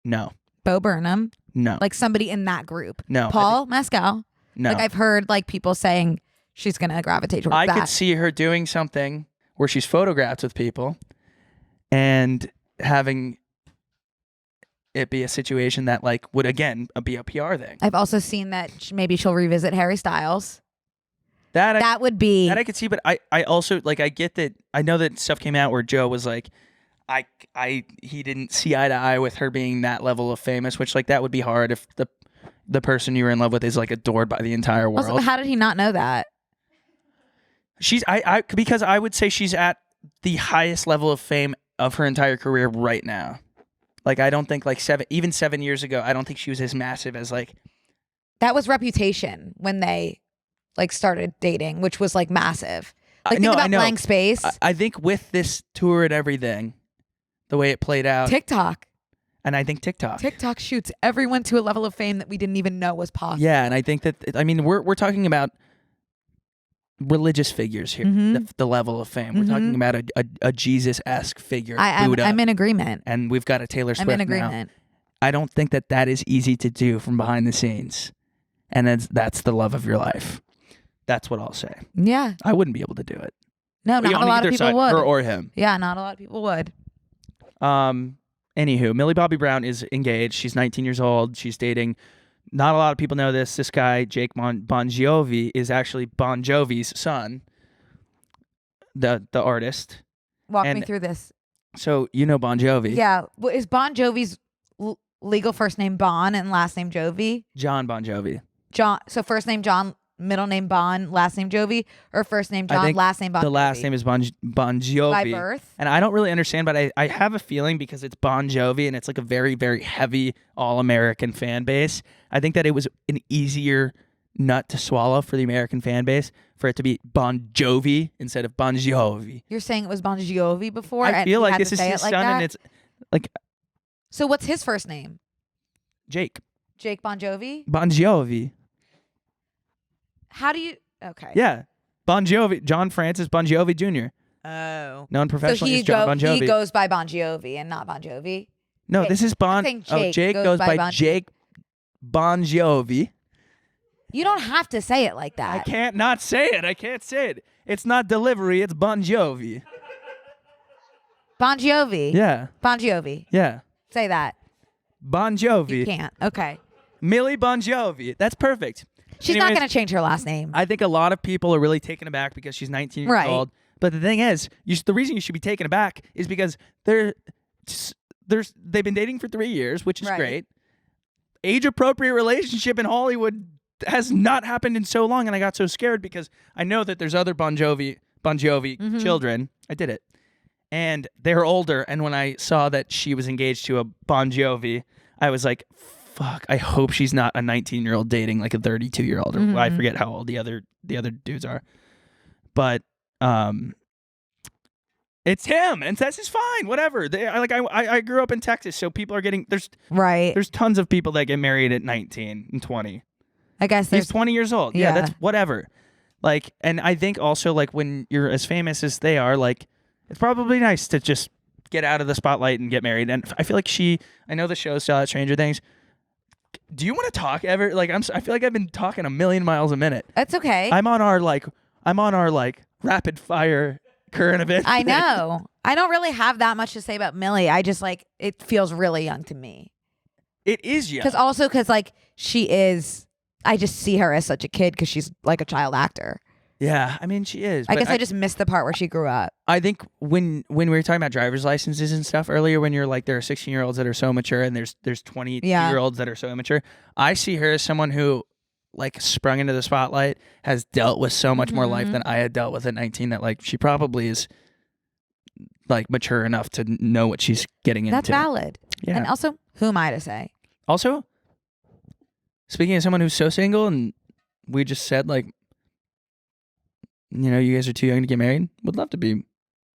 No. Bo Burnham. No. Like somebody in that group. No. Paul Mescal. No. Like I've heard like people saying she's going to gravitate towards that. I could see her doing something where she's photographed with people and having it be a situation that like would again be a PR thing. I've also seen that maybe she'll revisit Harry Styles. That would be that I could see, but I also like I get that I know that stuff came out where Joe was like he didn't see eye to eye with her being that level of famous, which like that would be hard if the person you were in love with is like adored by the entire world. Also, how did he not know that? She's because I would say she's at the highest level of fame of her entire career right now. Like I don't think like 7 years ago, I don't think she was as massive as like. That was Reputation when they like started dating, which was like massive. Like think about Blank Space. I think with this tour and everything, the way it played out. TikTok. And I think TikTok. TikTok shoots everyone to a level of fame that we didn't even know was possible. Yeah, and I think that, I mean, we're talking about religious figures here, the level of fame. We're talking about a Jesus-esque figure, Buddha. I'm in agreement. And we've got a Taylor Swift I'm in agreement. Now. I don't think that is easy to do from behind the scenes. And that's the love of your life. That's what I'll say. Yeah. I wouldn't be able to do it. No, not a lot of people would. Her or him. Yeah, not a lot of people would. Anywho, Millie Bobby Brown is engaged. She's 19 years old. She's dating. Not a lot of people know this. This guy, Jake Bon Jovi, is actually Bon Jovi's son, the artist. Walk me through this. So you know Bon Jovi. Yeah. Well, is Bon Jovi's legal first name Bon and last name Jovi? John Bon Jovi. John. So first name John, middle name Bon, last name Jovi, or first name John, last name Bon Jovi? The last name is Bon Jovi. By birth? And I don't really understand, but I have a feeling because it's Bon Jovi and it's like a very, very heavy all-American fan base. I think that it was an easier nut to swallow for the American fan base for it to be Bon Jovi instead of Bon Jovi. You're saying it was Bon Jovi before? I feel like this is his son and it's like... So what's his first name? Jake. Jake Bon Jovi? Bon Jovi. How do you... Okay. Yeah. Bon Jovi. John Francis Bon Jovi Jr. Oh. Known professionally as John Bon Jovi. He goes by Bon Jovi and not Bon Jovi? No, this is Bon... Jake goes by Jake Bon Jovi. You don't have to say it like that. I can't not say it. I can't say it. It's not delivery. It's Bon Jovi. Bon Jovi? Yeah. Bon Jovi. Yeah. Say that. Bon Jovi. You can't. Okay. Millie Bon Jovi. That's perfect. She's not going to change her last name. I think a lot of people are really taken aback because she's 19 years old. But the thing is, the reason you should be taken aback is because they've been dating for 3 years, which is great. Age-appropriate relationship in Hollywood has not happened in so long, and I got so scared because I know that there's other Bon Jovi children. I did it. And they're older, and when I saw that she was engaged to a Bon Jovi, I was like, fuck, I hope she's not a 19-year-old dating like a 32-year-old. Or I forget how old the other dudes are. But it's him, and that's just fine, whatever. I grew up in Texas, so people are getting... There's tons of people that get married at 19 and 20. I guess he's 20 years old. Yeah, that's whatever. Like, and I think also, like, when you're as famous as they are, like, it's probably nice to just get out of the spotlight and get married. And I feel like I know the show still at Stranger Things. Do you want to talk ever? Like, I feel like I've been talking a million miles a minute. That's okay. I'm on our rapid fire current event. I know. I don't really have that much to say about Millie. I just it feels really young to me. It is young. Because she is. I just see her as such a kid because she's like a child actor. Yeah, I mean, she is. I guess I just missed the part where she grew up. I think when we were talking about driver's licenses and stuff earlier, when you're like, there are 16-year-olds that are so mature and there's 20-year-olds that are so immature, I see her as someone who, like, sprung into the spotlight, has dealt with so much more life than I had dealt with at 19, that, like, she probably is, like, mature enough to know what she's getting into. That's valid. Yeah. And also, who am I to say? Also, speaking of someone who's so single, and we just said, like, you know, you guys are too young to get married. Would love to be.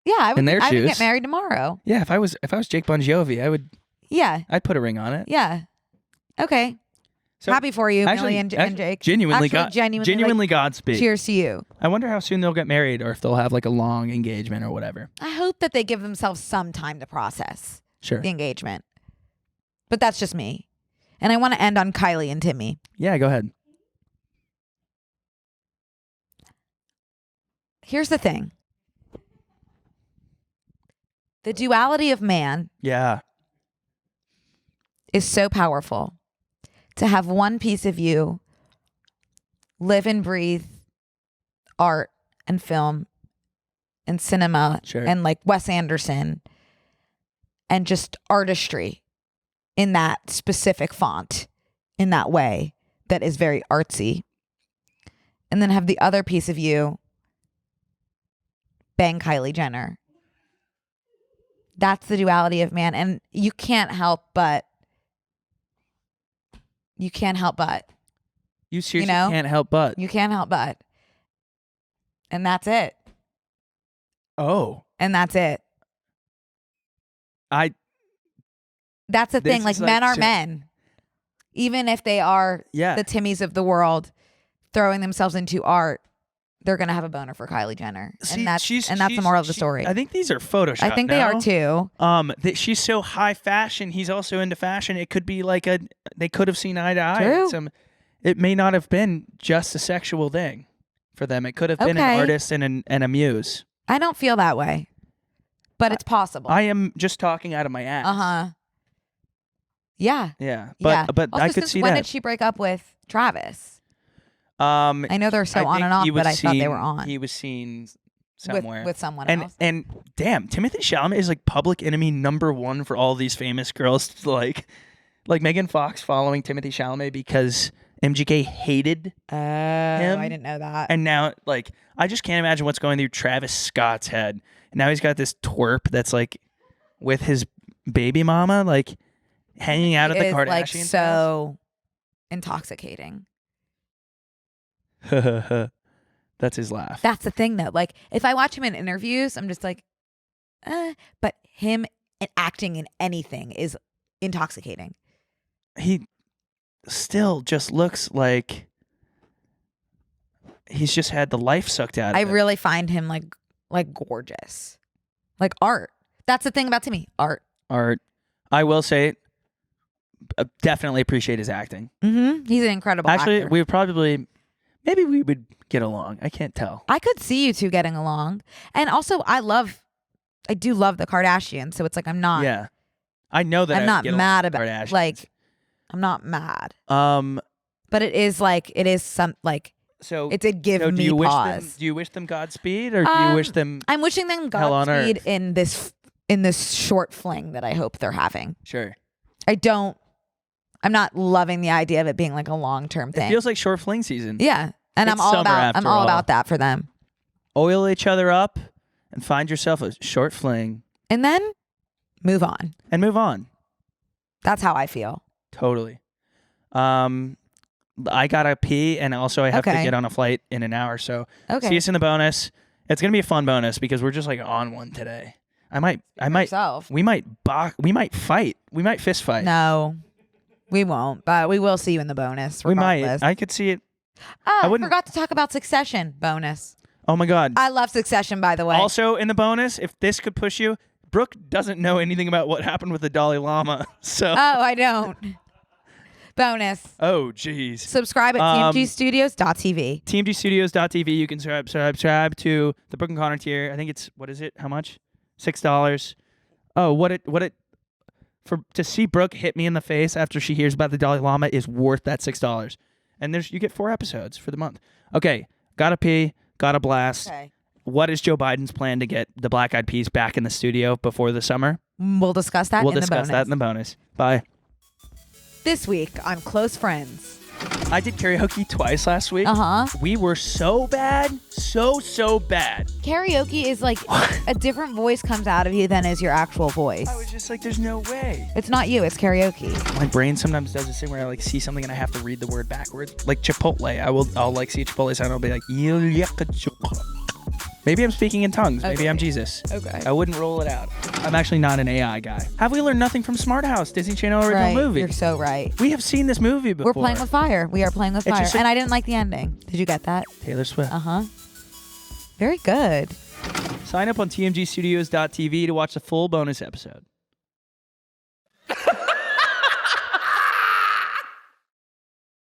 Yeah, I would. In their shoes. I would get married tomorrow. Yeah, if I was Jake Bon Jovi, I would. Yeah, I'd put a ring on it. Yeah. Okay. So, happy for you, Millie and Jake. Genuinely Godspeed. Cheers to you. I wonder how soon they'll get married, or if they'll have like a long engagement or whatever. I hope that they give themselves some time to process the engagement. But that's just me. And I want to end on Kylie and Timmy. Yeah, go ahead. Here's the thing. The duality of man is so powerful. To have one piece of you live and breathe art and film and cinema and like Wes Anderson and just artistry in that specific font, in that way that is very artsy. And then have the other piece of you bang Kylie Jenner. That's the duality of man. And you can't help but. You seriously can't help but. You can't help but. And that's it. Oh. And that's it. That's the This thing. Like, is men like are men. Even if they are the Timmys of the world throwing themselves into art, they're going to have a boner for Kylie Jenner. See, and that's the moral of the story. I think these are Photoshop. I think they are too. She's so high fashion. He's also into fashion. It could be like they could have seen eye to eye. True. It may not have been just a sexual thing for them. It could have been an artist and a muse. I don't feel that way, but it's possible. I am just talking out of my ass. Yeah. Yeah. But also, I could see when that. did she break up with Travis? I know they're so on and off, but I thought they were on. He was seen somewhere with someone else. And damn, Timothee Chalamet is like public enemy #1 for all these famous girls. Like Megan Fox following Timothee Chalamet because MGK hated him. I didn't know that. And now, like, I just can't imagine what's going through Travis Scott's head. And now he's got this twerp that's like with his baby mama, like hanging out at the Kardashians. Like so intoxicating. That's his laugh. That's the thing, though. Like, if I watch him in interviews, I'm just like, but him acting in anything is intoxicating. He still just looks like he's just had the life sucked out of him. I really find him like gorgeous, like art. That's the thing about Timmy, art. I will say, definitely appreciate his acting. Mm-hmm. He's an incredible actor. Maybe we would get along. I can't tell. I could see you two getting along. And also, I do love the Kardashians. So it's like, I'm not. Yeah. I know that I'm not mad about Kardashians. Like, I'm not mad. But it is some, like, so it did give me pause. Do you wish them Godspeed or do you wish them I'm wishing them hell on Godspeed earth? in this short fling that I hope they're having. Sure. I'm not loving the idea of it being like a long-term thing. It feels like short fling season. Yeah. And It's I'm all about that for them. Oil each other up and find yourself a short fling. And then move on. That's how I feel. Totally. I gotta pee and also I have to get on a flight in an hour. So see us in the bonus. It's gonna be a fun bonus because we're just like on one today. We might fight. We might fist fight. No, we won't, but we will see you in the bonus. Regardless. We might. I could see it. I forgot to talk about Succession bonus. Oh my God. I love Succession, by the way. Also in the bonus, if this could push you, Brooke doesn't know anything about what happened with the Dalai Lama. So. Oh, I don't. Bonus. Oh, jeez. Subscribe at tmgstudios.tv. tmgstudios.tv. You can subscribe to the Brooke and Connor tier. I think it's, what is it? How much? $6. Oh, to see Brooke hit me in the face after she hears about the Dalai Lama is worth that $6. And you get 4 episodes for the month. Okay, gotta pee, gotta blast. Okay. What is Joe Biden's plan to get the Black Eyed Peas back in the studio before the summer? We'll discuss that in the bonus. Bye. This week on Close Friends. I did karaoke twice last week. We were so bad. So bad. Karaoke is like a different voice comes out of you than is your actual voice. I was just like, there's no way. It's not you, it's karaoke. My brain sometimes does this thing where I like see something and I have to read the word backwards. Like Chipotle. I'll like see Chipotle sign and I'll be like, maybe I'm speaking in tongues. Maybe I'm Jesus. Okay. I wouldn't roll it out. I'm actually not an AI guy. Have we learned nothing from Smart House, Disney Channel original movie? You're so right. We have seen this movie before. We're playing with fire. We are playing with fire. And I didn't like the ending. Did you get that? Taylor Swift. Very good. Sign up on tmgstudios.tv to watch the full bonus episode.